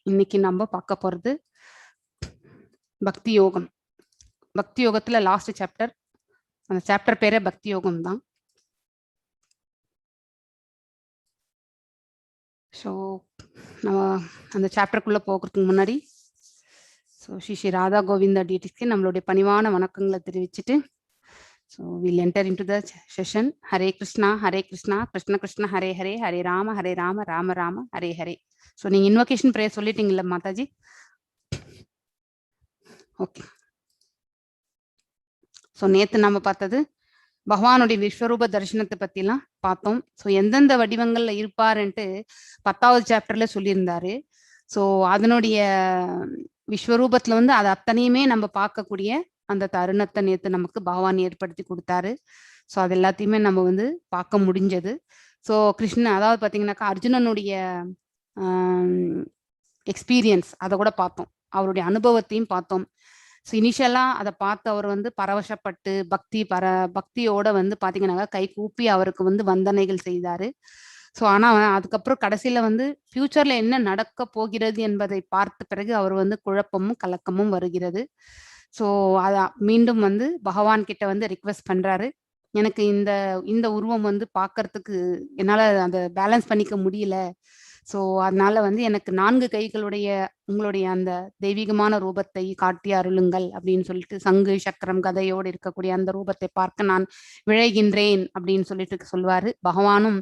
இன்னைக்கு நம்ம பார்க்க போறது பக்தி யோகம். பக்தி யோகத்துல லாஸ்ட் சாப்டர், அந்த சாப்டர் பேரே பக்தி யோகம் தான். ஸோ நம்ம அந்த சாப்டருக்குள்ள போகிறதுக்கு முன்னாடி ஸ்ரீ ராதா கோவிந்தா டிடிக்கு நம்மளுடைய பணிவான வணக்கங்களை தெரிவிச்சுட்டு so will enter into the session. Hare Krishna Krishna Krishna Hare Hare, Hare Rama Rama Rama Hare Hare. So நீங்க இன்வொகேஷன் ப்ரேயர் சொல்லிட்டீங்கல்ல மாதாஜி? ஓகே. ஸோ நேற்று நம்ம பார்த்தது பகவானுடைய விஸ்வரூப தரிசனத்தை பத்திலாம் பார்த்தோம். ஸோ எந்தெந்த வடிவங்கள்ல இருப்பாருன்ட்டு 10வது சாப்டர்ல சொல்லியிருந்தாரு. ஸோ அதனுடைய விஸ்வரூபத்துல வந்து அது அத்தனையுமே நம்ம பார்க்கக்கூடிய அந்த தருணத்தை நேற்று நமக்கு பகவான் ஏற்படுத்தி கொடுத்தாரு. ஸோ அது எல்லாத்தையுமே நம்ம வந்து பார்க்க முடிஞ்சது. ஸோ கிருஷ்ணன், அதாவது பார்த்தீங்கன்னாக்கா அர்ஜுனனுடைய எக்ஸ்பீரியன்ஸ் அதை கூட பார்த்தோம், அவருடைய அனுபவத்தையும் பார்த்தோம். ஸோ இனிஷியலாக அதை பார்த்து அவர் வந்து பரவசப்பட்டு பக்தியோட வந்து பார்த்தீங்கன்னாக்கா கை கூப்பி அவருக்கு வந்து வந்தனைகள் செய்தார். ஸோ ஆனால் அதுக்கப்புறம் கடைசியில் வந்து ஃப்யூச்சரில் என்ன நடக்க போகிறது என்பதை பார்த்த பிறகு அவர் வந்து குழப்பமும் கலக்கமும் வருகிறது. ஸோ அதை மீண்டும் வந்து பகவான் கிட்ட வந்து ரிக்வெஸ்ட் பண்ணுறாரு, எனக்கு இந்த உருவம் வந்து பார்க்கறதுக்கு என்னால் அதை பேலன்ஸ் பண்ணிக்க முடியல. ஸோ அதனால வந்து எனக்கு 4 கைகளுடைய உங்களுடைய அந்த தெய்வீகமான ரூபத்தை காட்டி அருளுங்கள் அப்படின்னு சொல்லிட்டு, சங்கு சக்கரம் கதையோடு இருக்கக்கூடிய அந்த ரூபத்தை பார்க்க நான் விழைகின்றேன் அப்படின்னு சொல்லிட்டு சொல்வாரு. பகவானும்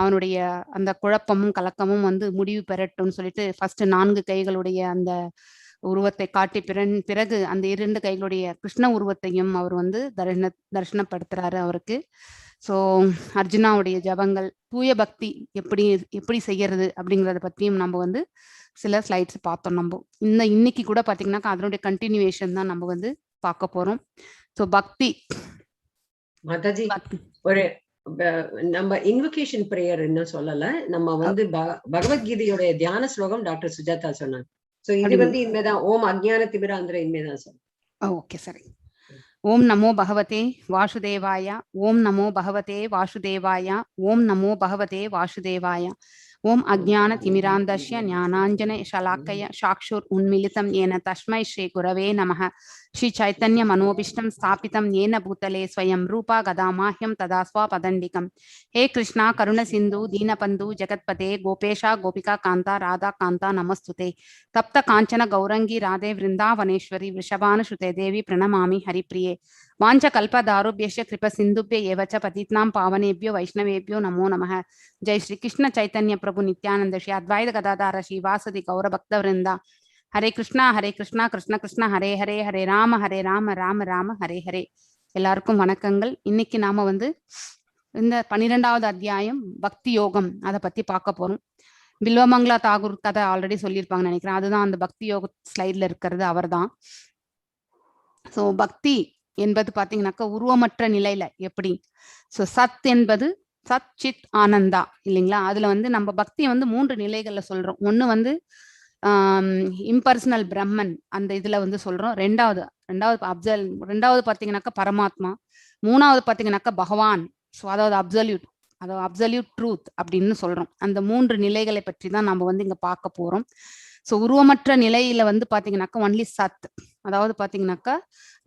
அவனுடைய அந்த குழப்பமும் கலக்கமும் வந்து முடிவு பெறட்டும்னு சொல்லிட்டு ஃபர்ஸ்ட் 4 கைகளுடைய அந்த உருவத்தை காட்டி பிறகு அந்த 2 கைகளுடைய கிருஷ்ண உருவத்தையும் அவர் வந்து தரிசனப்படுத்துறாரு அவருக்கு. ஸோ அர்ஜுனாவுடைய ஜபங்கள், தூய பக்தி எப்படி செய்யறது அப்படிங்கிறத பற்றியும் நம்ம வந்து சில ஸ்லைட்ஸ் பார்த்தோம். நம்ம இன்னைக்கு கூட பார்த்தீங்கன்னாக்கா அதனுடைய கண்டினியூவேஷன் தான் நம்ம வந்து பார்க்க போறோம். ஸோ பக்தி மாதாஜி, ஒரு நம்ம இன்வொகேஷன் பிரேயர் இன்னும் சொல்லல. நம்ம வந்து பகவத்கீதையோட தியான ஸ்லோகம் டாக்டர் சுஜாதா சொன்னாங்க. சோ இது வந்து இனிமேதான் ஓம் அஜ்ஞான திமிராந்திர இனிமேதான் சார். ஓகே, சரி. ஓம் நமோ பகவதே வாசுதேவாய, ஓம் நமோ பகவதே வாசுதேவாய, ஓம் நமோ பகவதே வாசுதேவாய. ஓம் அஜ்ஞான திமிராந்தஸ்ய ஞானாஞ்சன ஷலாக்கய சாக்ஷுர் உன்மிலிதம் ஏன தஸ்மை ஸ்ரீ குரவே நமः. ஸ்ரீ சைத்தன்ய மனோபிஷ்டம் ஸ்தாபிதம் ஏன பூதலே ஸ்வயம் ரூபா கதாமாஹ்யம் ததா ஸ்வபதண்டிகம். ஹே கிருஷ்ணா கருண சிந்து தீனபந்து ஜெகத்பதே கோபேஷா கோபிகா காந்தா ராதா காந்தா நமஸ்துதே. தப்த காஞ்சன கௌரங்கி ராதே விருந்தாவனேஸ்வரி விஷபானுசுதே தேவி பிரணமாமி ஹரிப்ரியே. வாஞ்ச கல்பதாருபியஸ்ய கிருப சிந்துப்ய ஏவச்ச பதித்னாம் பாவனேபியோ வைஷ்ணவேபியோ நமோ நமः. ஜெய் ஸ்ரீ கிருஷ்ண சைத்தன்ய பிரபு நித்யானந்த ஸ்ரீ அத்வைத கதாதார ஸ்ரீவாசதி கௌரபக்த விருந்தா. ஹரே கிருஷ்ணா கிருஷ்ண கிருஷ்ண ஹரே ஹரே, ஹரே ராம ராம ராம ஹரே ஹரே. எல்லாருக்கும் வணக்கங்கள். இன்னைக்கு நாம வந்து இந்த 12வது அத்தியாயம் பக்தி யோகம் அதை பத்தி பார்க்க போறோம். பில்வமங்களா தாகூர் கதை ஆல்ரெடி சொல்லியிருப்பாங்கன்னு நினைக்கிறேன். அதுதான் அந்த பக்தி யோக ஸ்லைட்ல இருக்கிறது, அவர் தான். ஸோ பக்தி என்பது பாத்தீங்கன்னாக்கா உருவமற்ற நிலையில எப்படி. ஸோ சத் என்பது சத் சித் ஆனந்தா இல்லைங்களா? அதுல வந்து நம்ம பக்தியை வந்து 3 நிலைகள்ல சொல்றோம். ஒண்ணு வந்து இம்பர்சனல் பிரம்மன், அந்த இதுல வந்து சொல்றோம். ரெண்டாவது பாத்தீங்கன்னாக்கா பரமாத்மா. 3வது பாத்தீங்கன்னாக்கா பகவான். ஸோ அதாவது அப்சல்யூட் ட்ரூத் அப்படின்னு சொல்றோம். அந்த 3 நிலைகளை பற்றி தான் நம்ம வந்து இங்க பார்க்க போறோம். ஸோ உருவமற்ற நிலையில வந்து பாத்தீங்கன்னாக்கா ஒன்லி சத், அதாவது பாத்தீங்கன்னாக்கா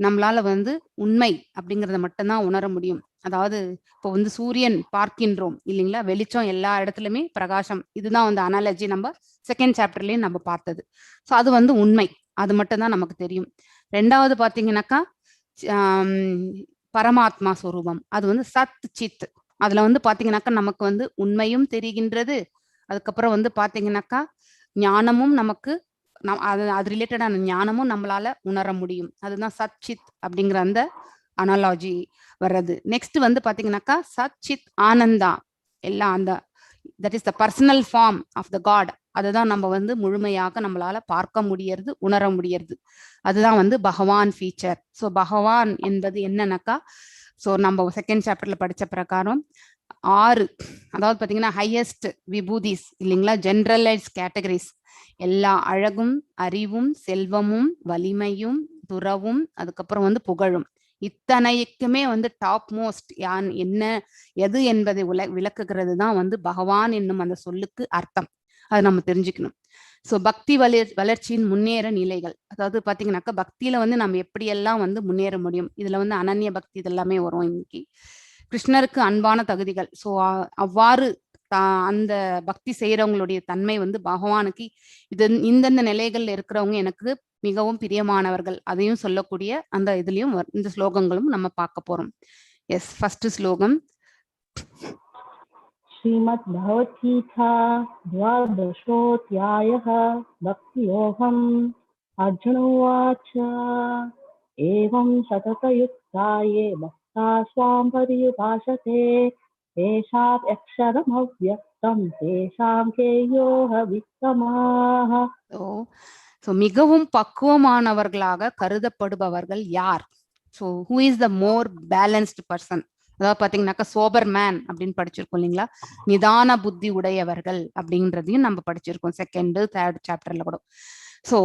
நம்மளால வந்து உண்மை அப்படிங்கிறத மட்டும்தான் உணர முடியும். அதாவது இப்போ வந்து சூரியன் பார்க்கின்றோம் இல்லைங்களா, வெளிச்சம் எல்லா இடத்துலயுமே பிரகாசம். இதுதான் வந்து அனாலஜி நம்ம செகண்ட் சாப்டர்லயும் நம்ம பார்த்தது. ஸோ அது வந்து உண்மை, அது மட்டும்தான் நமக்கு தெரியும். 2வது பாத்தீங்கன்னாக்கா பரமாத்மா ஸ்வரூபம், அது வந்து சத் சித். அதுல வந்து பாத்தீங்கன்னாக்கா நமக்கு வந்து உண்மையும் தெரிகின்றது. அதுக்கப்புறம் வந்து பாத்தீங்கன்னாக்கா ஞானமும் நமக்கு அது ரிலேட்டடான ஞானமும் நம்மளால உணர முடியும். அதுதான் சத் சித் அப்படிங்கிற அந்த அனாலஜி வர்றது. நெக்ஸ்ட் வந்து பாத்தீங்கன்னாக்கா சத் சித் ஆனந்தா எல்லாம் அந்த that is the personal form of the God. அதுதான் நம்ம வந்து முழுமையாக நம்மளால பார்க்க முடியறது, உணர முடியறது. அதுதான் வந்து பகவான் ஃபீச்சர். ஸோ பகவான் என்பது என்னன்னாக்கா, ஸோ நம்ம செகண்ட் சாப்டர்ல படிச்ச பிரகாரம் 6, அதாவது பாத்தீங்கன்னா ஹையஸ்ட் விபூதிஸ் இல்லைங்களா, ஜென்ரலைஸ் கேட்டகரிஸ். எல்லா அழகும் அறிவும் செல்வமும் வலிமையும் துறவும் அதுக்கப்புறம் வந்து புகழும், இத்தனைக்குமே வந்து டாப் மோஸ்ட் எது என்பதை விளக்குகிறது தான் வந்து பகவான் என்னும் அந்த சொல்லுக்கு அர்த்தம். அதை நம்ம தெரிஞ்சுக்கணும். ஸோ பக்தி வளர்ச்சியின் முன்னேற நிலைகள், அதாவது பார்த்தீங்கன்னாக்கா பக்தியில வந்து நம்ம எப்படியெல்லாம் வந்து முன்னேற முடியும், இதுல வந்து அனன்ய பக்தி இதெல்லாமே வரும் இன்னைக்கு. கிருஷ்ணருக்கு அன்பான தகுதிகள், ஸோ அவ்வாறு அந்த பக்தி செய்யறவங்களுடைய தன்மை வந்து பகவானுக்கு இந்தந்த நிலைகள்ல இருக்கிறவங்க எனக்கு மிகவும் பிரியமானவர்கள், அதையும் சொல்லக்கூடிய அந்த இதுலயும் இந்த ஸ்லோகங்களும் நம்ம பார்க்க போறோம். எஸ், ஃபர்ஸ்ட் ஸ்லோகம். श्रीमद् भगवद्गीता द्वादशोऽध्यायः भक्तियोगम्। अर्जुन उवाच एवं सततयुक्ताये भक्ता स्वां पर्युपासते तेषाम् अक्षरमव्यक्तं तेषां केयोः वित्तमाः। ஸோ மிகவும் பக்குவமானவர்களாக கருதப்படுபவர்கள் யார்? So who is the more balanced person? அதாவது பாத்தீங்கன்னாக்கா சோபர் மேன் அப்படின்னு படிச்சிருக்கோம் இல்லைங்களா, நிதான புத்தி உடையவர்கள் அப்படின்றதையும் நம்ம படிச்சிருக்கோம் செகண்ட் தேர்ட் சாப்டர்ல கூட. சோ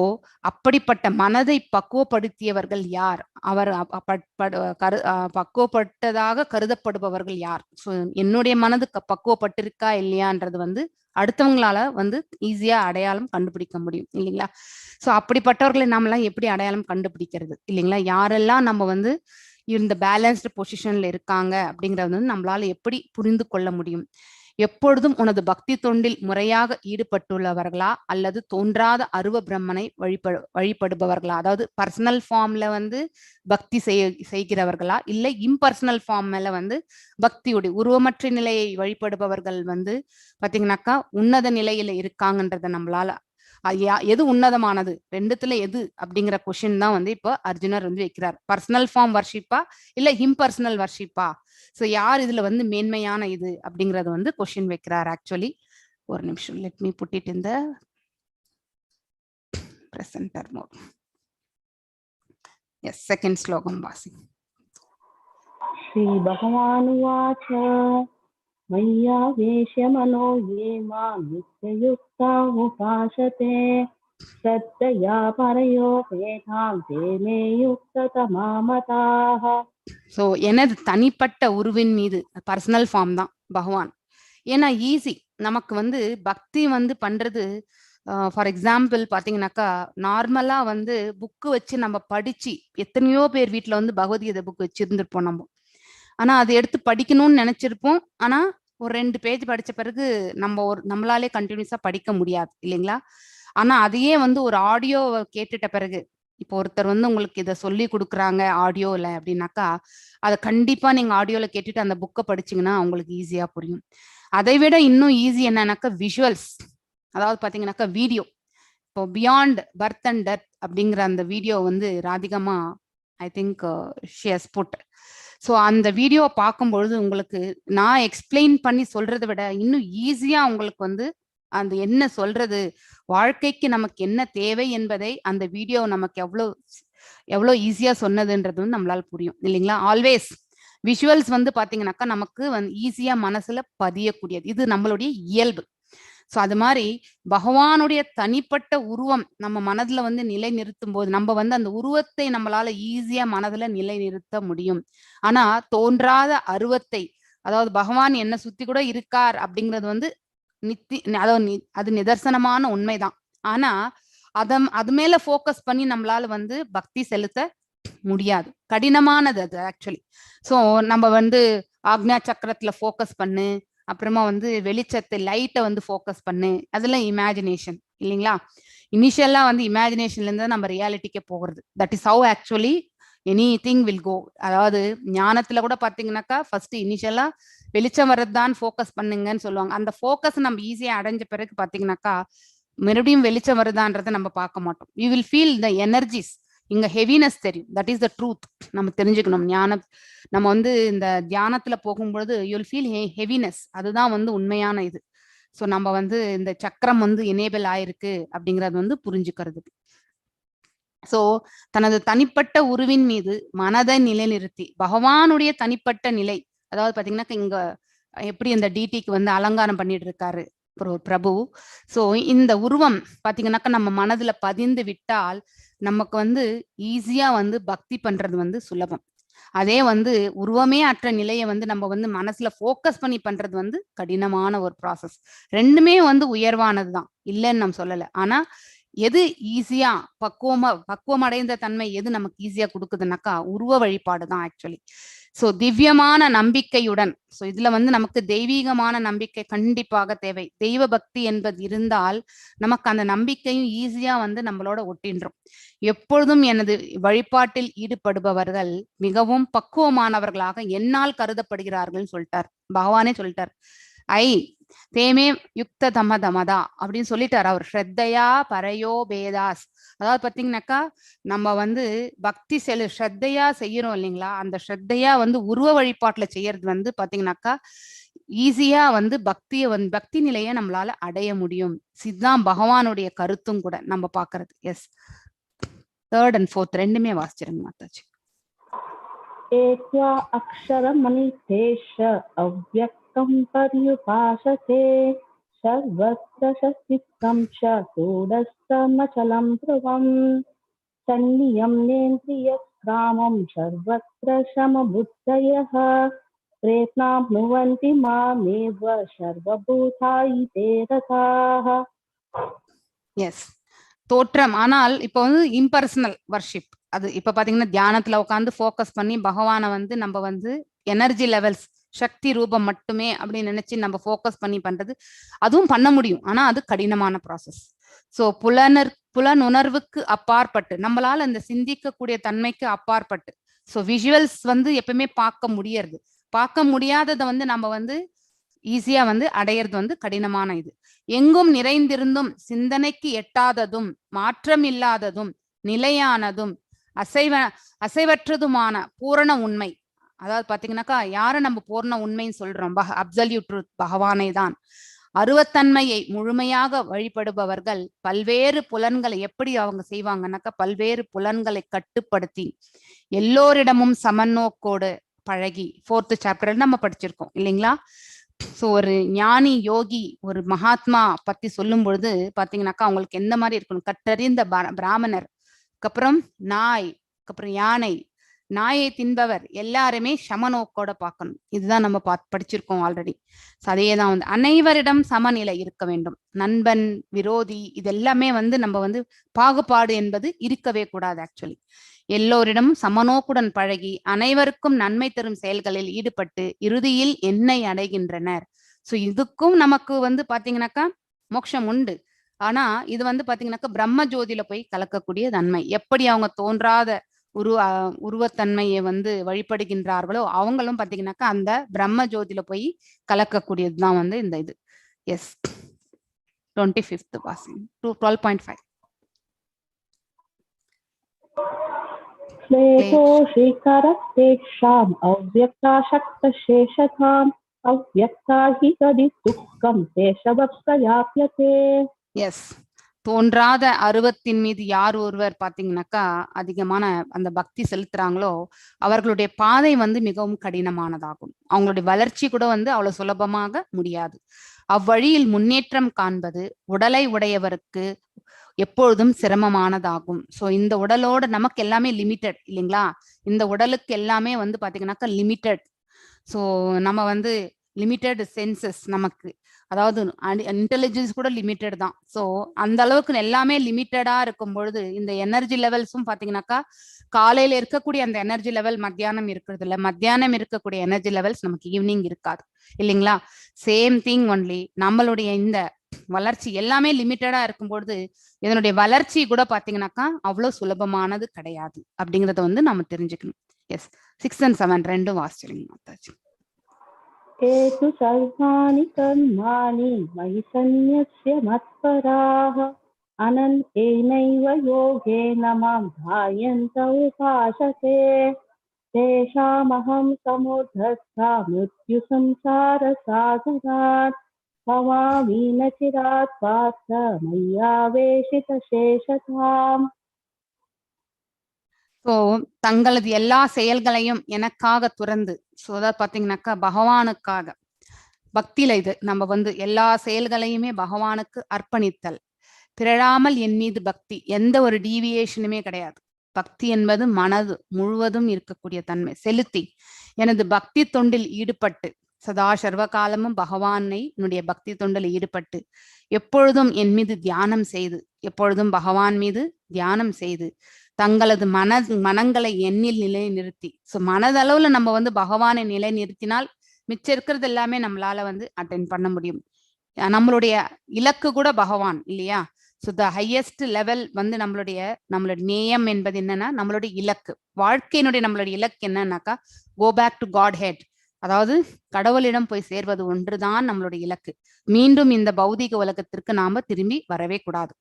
அப்படிப்பட்ட மனதை பக்குவப்படுத்தியவர்கள் யார்? அவர் பக்குவப்பட்டதாக கருதப்படுபவர்கள் யார்? ஸோ என்னுடைய மனது பக்குவப்பட்டிருக்கா இல்லையான்றது வந்து அடுத்தவங்களால வந்து ஈஸியா அடையாளம் கண்டுபிடிக்க முடியும் இல்லைங்களா. சோ அப்படிப்பட்டவர்களை நாமெல்லாம் எப்படி அடையாளம் கண்டுபிடிக்கிறது இல்லைங்களா? யாரெல்லாம் நம்ம வந்து இந்த பேலன்ஸ்டு பொசிஷன்ல இருக்காங்க அப்படிங்கறது வந்து நம்மளால எப்படி புரிந்து கொள்ள முடியும்? எப்பொழுதும் உனது பக்தி தொண்டில் முறையாக ஈடுபட்டுள்ளவர்களா அல்லது தோன்றாத அருவ பிரம்மனை வழிபடுபவர்களா? அதாவது பர்சனல் ஃபார்ம்ல வந்து பக்தி செய்கிறவர்களா, இல்லை இம்பர்சனல் ஃபார்ம்ல வந்து பக்தியுடைய உருவமற்ற நிலையை வழிபடுபவர்கள் வந்து பாத்தீங்கன்னாக்கா உன்னத நிலையில இருக்காங்கன்றத நம்மளால எது உன்னதமானது, ரெண்டுத்துல எது அப்படிங்கிற கொஸ்டின் தான் வந்து இப்போ அர்ஜுனர் வந்து வைக்கிறார். பர்சனல் ஃபார்ம் வர்ஷிப்பா இல்ல இம்பர்சனல் வர்ஷிப்பா? ஸோ யார் இதுல வந்து மேன்மையான இது அப்படிங்கறது வந்து கொஸ்டின் வைக்கிறார். ஆக்சுவலி ஒரு நிமிஷம், let me put it in the presenter mode. Yes, second ஸ்லோகம் வாசி. श्री भगवानुवाच मय्यावेश्य मनो ये मां नित्ययुक्ता उपासते श्रद्धया परयोपेतां ते मे युक्ततमा मताः. ஸோ எனது தனிப்பட்ட உருவின் மீது, பர்சனல் ஃபார்ம் தான் பகவான். ஏன்னா ஈஸி நமக்கு வந்து பக்தி வந்து பண்றது. ஃபார் எக்ஸாம்பிள் பாத்தீங்கன்னாக்கா நார்மலா வந்து புக்கு வச்சு நம்ம படிச்சு, எத்தனையோ பேர் வீட்டுல வந்து பகவத்கீதை புக் வச்சிருந்துருப்போம் நம்ம. ஆனா அதை எடுத்து படிக்கணும்னு நினைச்சிருப்போம். ஆனா ஒரு 2 பேஜ் படிச்ச பிறகு நம்மளாலே கண்டினியூஸா படிக்க முடியாது இல்லைங்களா. ஆனா அதையே வந்து ஒரு ஆடியோ கேட்டுட்ட பிறகு, இப்போ ஒருத்தர் வந்து உங்களுக்கு இதை சொல்லி கொடுக்குறாங்க ஆடியோல அப்படின்னாக்கா, அதை கண்டிப்பா நீங்க ஆடியோல கேட்டுட்டு அந்த புக்கை படிச்சீங்கன்னா உங்களுக்கு ஈஸியா புரியும். அதை விட இன்னும் ஈஸி என்னன்னாக்கா விஷுவல்ஸ், அதாவது பாத்தீங்கன்னாக்கா வீடியோ. இப்போ பியாண்ட் பர்த் அண்ட் டெத் அப்படிங்கிற அந்த வீடியோ வந்து ராதிகமா I think she has put. So அந்த வீடியோவை பார்க்கும்பொழுது உங்களுக்கு நான் எக்ஸ்பிளைன் பண்ணி சொல்றதை விட இன்னும் ஈஸியா உங்களுக்கு வந்து அந்த என்ன சொல்றது, வாழ்க்கைக்கு நமக்கு என்ன தேவை என்பதை அந்த வீடியோ நமக்கு எவ்வளோ ஈஸியா சொன்னதுன்றது வந்து நம்மளால புரியும் இல்லைங்களா. ஆல்வேஸ் விஷுவல்ஸ் வந்து பாத்தீங்கன்னாக்கா நமக்கு வந்து ஈஸியா மனசுல பதியக்கூடியது, இது நம்மளுடைய இயல்பு. ஸோ அது மாதிரி பகவானுடைய தனிப்பட்ட உருவம் நம்ம மனதுல வந்து நிலை நிறுத்தும் போது நம்ம வந்து அந்த உருவத்தை நம்மளால ஈஸியா மனதுல நிலை நிறுத்த முடியும். ஆனா தோன்றாத அருவத்தை, அதாவது பகவான் என்ன சுத்தி கூட இருக்கார் அப்படிங்கிறது வந்து அது நிதர்சனமான உண்மைதான். ஆனா அது மேல போக்கஸ் பண்ணி நம்மளால வந்து பக்தி செலுத்த முடியாது, கடினமானது அது ஆக்சுவலி. ஸோ நம்ம வந்து ஆக்ஞா சக்கரத்துல போக்கஸ் பண்ணு, அப்புறமா வந்து வெளிச்சத்தை லைட்டை வந்து ஃபோக்கஸ் பண்ணு, அதெல்லாம் இமேஜினேஷன் இல்லைங்களா. இனிஷியலா வந்து இமேஜினேஷன்ல இருந்து நம்ம ரியாலிட்டிக்கே போகிறது. That is how actually anything will go. அதாவது ஞானத்துல கூட பாத்தீங்கன்னாக்கா ஃபர்ஸ்ட் இனிஷியலா வெளிச்சம் வர்றதுதான் ஃபோக்கஸ் பண்ணுங்கன்னு சொல்லுவாங்க. அந்த ஃபோக்கஸ் நம்ம ஈஸியா அடைஞ்ச பிறகு பாத்தீங்கன்னாக்கா மறுபடியும் வெளிச்சம் வருதான்றதை நம்ம பார்க்க மாட்டோம். You will feel the energies, இங்க ஹெவினஸ் தெரியும். That is the truth. நம்ம தெரிஞ்சுக்கணும். நம்ம வந்து இந்த தியானத்துல போகும்பொழுது யூல் ஃபீல் ஹெவினஸ், அதுதான் வந்து உண்மையான இது. ஸோ நம்ம வந்து இந்த சக்கரம் வந்து எனேபிள் ஆயிருக்கு அப்படிங்கறது வந்து புரிஞ்சுக்கிறதுக்கு. ஸோ தனது தனிப்பட்ட உருவின் மீது மனதை நிலைநிறுத்தி பகவானுடைய தனிப்பட்ட நிலை, அதாவது பாத்தீங்கன்னா இங்க எப்படி இந்த டிடிக்கு வந்து அலங்காரம் பண்ணிட்டு இருக்காரு பிரபு. ஸோ இந்த உருவம் பாத்தீங்கன்னாக்கா நம்ம மனதுல பதிந்து விட்டால் நமக்கு வந்து ஈஸியா வந்து பக்தி பண்றது வந்து சுலபம். அதே வந்து உருவமே அற்ற நிலையை வந்து நம்ம வந்து மனசுல ஃபோக்கஸ் பண்ணி பண்றது வந்து கடினமான ஒரு ப்ராசஸ். ரெண்டுமே வந்து உயர்வானதுதான், இல்லைன்னு நம்ம சொல்லல. ஆனா எது ஈஸியா பக்குவம் அடைந்த தன்மை எது நமக்கு ஈஸியா கொடுக்குதுன்னாக்கா உருவ வழிபாடு தான் ஆக்சுவலி. சோ திவ்யமான நம்பிக்கையுடன், சோ இதுல வந்து நமக்கு தெய்வீகமான நம்பிக்கை கண்டிப்பாக தேவை. தெய்வ பக்தி என்பது இருந்தால் நமக்கு அந்த நம்பிக்கையும் ஈஸியா வந்து நம்மளோட ஒட்டின்றோம். எப்பொழுதும் எனது வழிபாட்டில் ஈடுபடுபவர்கள் மிகவும் பக்குவமானவர்களாக என்னால் கருதப்படுகிறார்கள் சொல்லிட்டார், பகவானே சொல்லிட்டார். ஐ தேமே யுக்த தமதமதா அப்படின்னு சொல்லிட்டார் அவர். ஸ்ரத்தையா பரையோ பேதாஸ், அதாவது பாத்தீங்கன்னாக்கா நம்ம வந்து பக்தி ஸ்ரத்தையா செய்யறோம் இல்லைங்களா, அந்த ஸ்ரத்தையா வந்து உருவ வழிபாட்டுல செய்யறது வந்து பாத்தீங்கன்னாக்கா ஈஸியா வந்து பக்தி நிலையை நம்மளால அடைய முடியும். இதுதான் பகவானுடைய கருத்தும் கூட நம்ம பாக்குறது. எஸ், 3rd and 4th ரெண்டுமே வாசிச்சிருங்க மாதாஜி. ஏத்வா அக்ஷரமணிதேஷ அவ்யக்தம் பர்யுபாசதே சர்வத்ர சஸ்திதம் ச கூடஸ்தமசலம் த்ருவம் சன்னியம் நேந்திரியக்ராமம் சர்வத்ர சமபுத்தயः பிரேத்னாப்னுவந்தி மாமேவ சர்வபூதாயிதே ரதாः. எஸ், தோற்றம். ஆனால் இப்ப வந்து இம்பர்சனல் வர்ஷிப், அது இப்ப பாத்தீங்கன்னா தியானத்துல உட்காந்து ஃபோக்கஸ் பண்ணி பகவானை வந்து நம்ம வந்து எனர்ஜி லெவல்ஸ் சக்தி ரூபம் மட்டுமே அப்படின்னு நினைச்சு நம்ம ஃபோக்கஸ் பண்ணி பண்றது, அதுவும் பண்ண முடியும். ஆனா அது கடினமான ப்ராசஸ். சோ புலனுணர்வுக்கு அப்பாற்பட்டு, நம்மளால அந்த சிந்திக்கக்கூடிய தன்மைக்கு அப்பாற்பட்டு, சோ விஷுவல்ஸ் வந்து எப்பவுமே பார்க்க முடியறது, பார்க்க முடியாததை வந்து நம்ம வந்து ஈஸியா வந்து அடையிறது வந்து கடினமான இது. எங்கும் நிறைந்திருந்தும் சிந்தனைக்கு எட்டாததும் மாற்றம் இல்லாததும் நிலையானதும் அசைவற்றதுமான பூரண உண்மை. அதாவது பாத்தீங்கன்னாக்கா யார நம்ம பூர்ண உண்மைன்னு சொல்றோம், அப்சல்யூட் ட்ரூத் பகவானை தான். அருவத்தன்மையை முழுமையாக வழிபடுபவர்கள் பல்வேறு புலன்களை எப்படி அவங்க செய்வாங்கன்னாக்கா பல்வேறு புலன்களை கட்டுப்படுத்தி எல்லோரிடமும் சமநோக்கோடு பழகி, 4th சாப்டர்ல நம்ம படிச்சிருக்கோம் இல்லைங்களா. சோ ஒரு ஞானி யோகி ஒரு மகாத்மா பத்தி சொல்லும் பொழுது பாத்தீங்கன்னாக்கா அவங்களுக்கு எந்த மாதிரி இருக்கணும், கற்றறிந்த பிராமணர், அப்புறம் நாய், அப்புறம் யானை, நாயை தின்பவர் எல்லாருமே சமநோக்கோட பார்க்கணும். இதுதான் நம்ம படிச்சிருக்கோம் ஆல்ரெடி. அதேதான் வந்து அனைவரிடம் சமநிலை இருக்க வேண்டும். நண்பன் விரோதி இதெல்லாமே வந்து நம்ம வந்து பாகுபாடு என்பது இருக்கவே கூடாது. ஆக்சுவலி எல்லோரிடமும் சமநோக்குடன் பழகி அனைவருக்கும் நன்மை தரும் செயல்களில் ஈடுபட்டு இறுதியில் என்னை அடைகின்றனர். சோ இதுக்கும் நமக்கு வந்து பாத்தீங்கன்னாக்கா மோட்சம் உண்டு. ஆனா இது வந்து பாத்தீங்கன்னாக்கா பிரம்ம ஜோதியில போய் கலக்கக்கூடிய தன்மை. எப்படி அவங்க தோன்றாத உருவத்தன்மையை வந்து வழிபடுகின்றார்களோ அவங்களும் பாத்தீங்கன்னாக்கா அந்த பிரம்ம ஜோதியில போய் கலக்கக்கூடியதுதான் வந்து இந்த இது. S, 25th washing 12.5. क्लेशोषिकरस्तेषाम् अव्यक्ताशक्तशेषताम् अव्यक्ता हि तदि दुःखं शेषवत्प्रयाप्यते. எஸ், தோன்றாத அருவத்தின் மீது யார் ஒருவர் பாத்தீங்கன்னாக்கா அதிகமான அந்த பக்தி செலுத்துறாங்களோ அவர்களுடைய பாதை வந்து மிகவும் கடினமானதாகும். அவங்களுடைய வளர்ச்சி கூட வந்து அவ்வளவு சுலபமாக முடியாது. அவ்வழியில் முன்னேற்றம் காண்பது உடலை உடையவருக்கு எப்பொழுதும் சிரமமானதாகும். சோ இந்த உடலோட நமக்கு எல்லாமே லிமிட்டட் இல்லைங்களா, இந்த உடலுக்கு எல்லாமே வந்து பாத்தீங்கன்னாக்கா லிமிட்டட். சோ நம்ம வந்து லிமிட்டட் சென்சஸ் நமக்கு, அதாவது இன்டெலிஜென்ஸ் கூட லிமிட்டட் தான். சோ அந்த அளவுக்கு எல்லாமே லிமிட்டடா இருக்கும் பொழுது இந்த எனர்ஜி லெவல்ஸும் பாத்தீங்கன்னாக்கா காலையில இருக்கக்கூடிய அந்த எனர்ஜி லெவல் மத்தியானம் இருக்கிறது இல்ல, மத்தியானம் இருக்கக்கூடிய எனர்ஜி லெவல்ஸ் நமக்கு ஈவினிங் இருக்காது இல்லைங்களா. Same thing only. நம்மளுடைய இந்த வளர்ச்சி எல்லாமே லிமிட்டடா இருக்கும் பொழுது இதனுடைய வளர்ச்சி கூட பாத்தீங்கன்னாக்கா அவ்வளவு சுலபமானது கிடையாது அப்படிங்கறத வந்து நம்ம தெரிஞ்சுக்கணும். எஸ், 6 and 7 ரெண்டும் வாசிச்சிருங்க மாதாஜி. ஏது சர்வாணி கர்மாணி மயி சந்நியஸ்ய மத்பராः அனன்யேனைவ யோகேன மாம் த்யாயந்த உபாசதே தேஷாமஹம் சமுத்தஸ்தா மிருத்யு சம்சார சாகராத் பவாமி ந சிராத் பார்த்த மய்யாவேஷித சேஷதாம். ஸோ தங்களது எல்லா செயல்களையும் எனக்காக துறந்து, ஸோ அதாவது பாத்தீங்கன்னாக்கா பகவானுக்காக பக்தியில இது நம்ம வந்து எல்லா செயல்களையுமே பகவானுக்கு அர்ப்பணித்தல், பிறழாமல் என் மீது பக்தி, எந்த ஒரு டீவியேஷனுமே கிடையாது. பக்தி என்பது மனது முழுவதும் இருக்கக்கூடிய தன்மை. செலுத்தி எனது பக்தி தொண்டில் ஈடுபட்டு சதா சர்வ காலமும் பகவானை என்னுடைய பக்தி தொண்டில் ஈடுபட்டு எப்பொழுதும் என் மீது தியானம் செய்து, எப்பொழுதும் பகவான் மீது தியானம் செய்து தங்களது மனங்களை எண்ணில் நிலை நிறுத்தி. ஸோ மனதளவுல நம்ம வந்து பகவானை நிலை நிறுத்தினால் மிச்சம் இருக்கிறது எல்லாமே நம்மளால வந்து அட்டென்ட் பண்ண முடியும். நம்மளுடைய இலக்கு கூட பகவான் இல்லையா? ஸோ த ஹையஸ்ட் லெவல் வந்து நம்மளுடைய நேயம் என்பது என்னன்னா நம்மளுடைய இலக்கு, வாழ்க்கையினுடைய நம்மளுடைய இலக்கு என்னன்னாக்கா go back to Godhead, அதாவது கடவுளிடம் போய் சேர்வது ஒன்றுதான் நம்மளுடைய இலக்கு. மீண்டும் இந்த பௌதிக உலகத்திற்கு நாம திரும்பி வரவே கூடாது.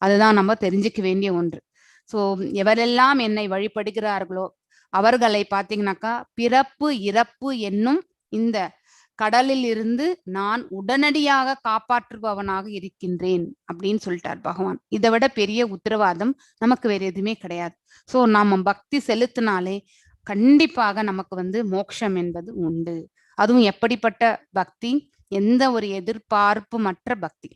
அதுதான் நம்ம தெரிஞ்சுக்க வேண்டிய ஒன்று. ஸோ எவரெல்லாம் என்னை வழிபடுகிறார்களோ அவர்களை பார்த்தீங்கன்னாக்கா பிறப்பு இறப்பு என்னும் இந்த கடலில் இருந்து நான் உடனடியாக காப்பாற்றுபவனாக இருக்கின்றேன் அப்படின்னு சொல்லிட்டார் பகவான். இதை விட பெரிய உத்தரவாதம் நமக்கு வேற எதுவுமே கிடையாது. ஸோ நாம பக்தி செலுத்தினாலே கண்டிப்பாக நமக்கு வந்து மோட்சம் என்பது உண்டு. அதுவும் எப்படிப்பட்ட பக்தி? எந்த ஒரு எதிர்பார்ப்பு மற்ற பக்தி.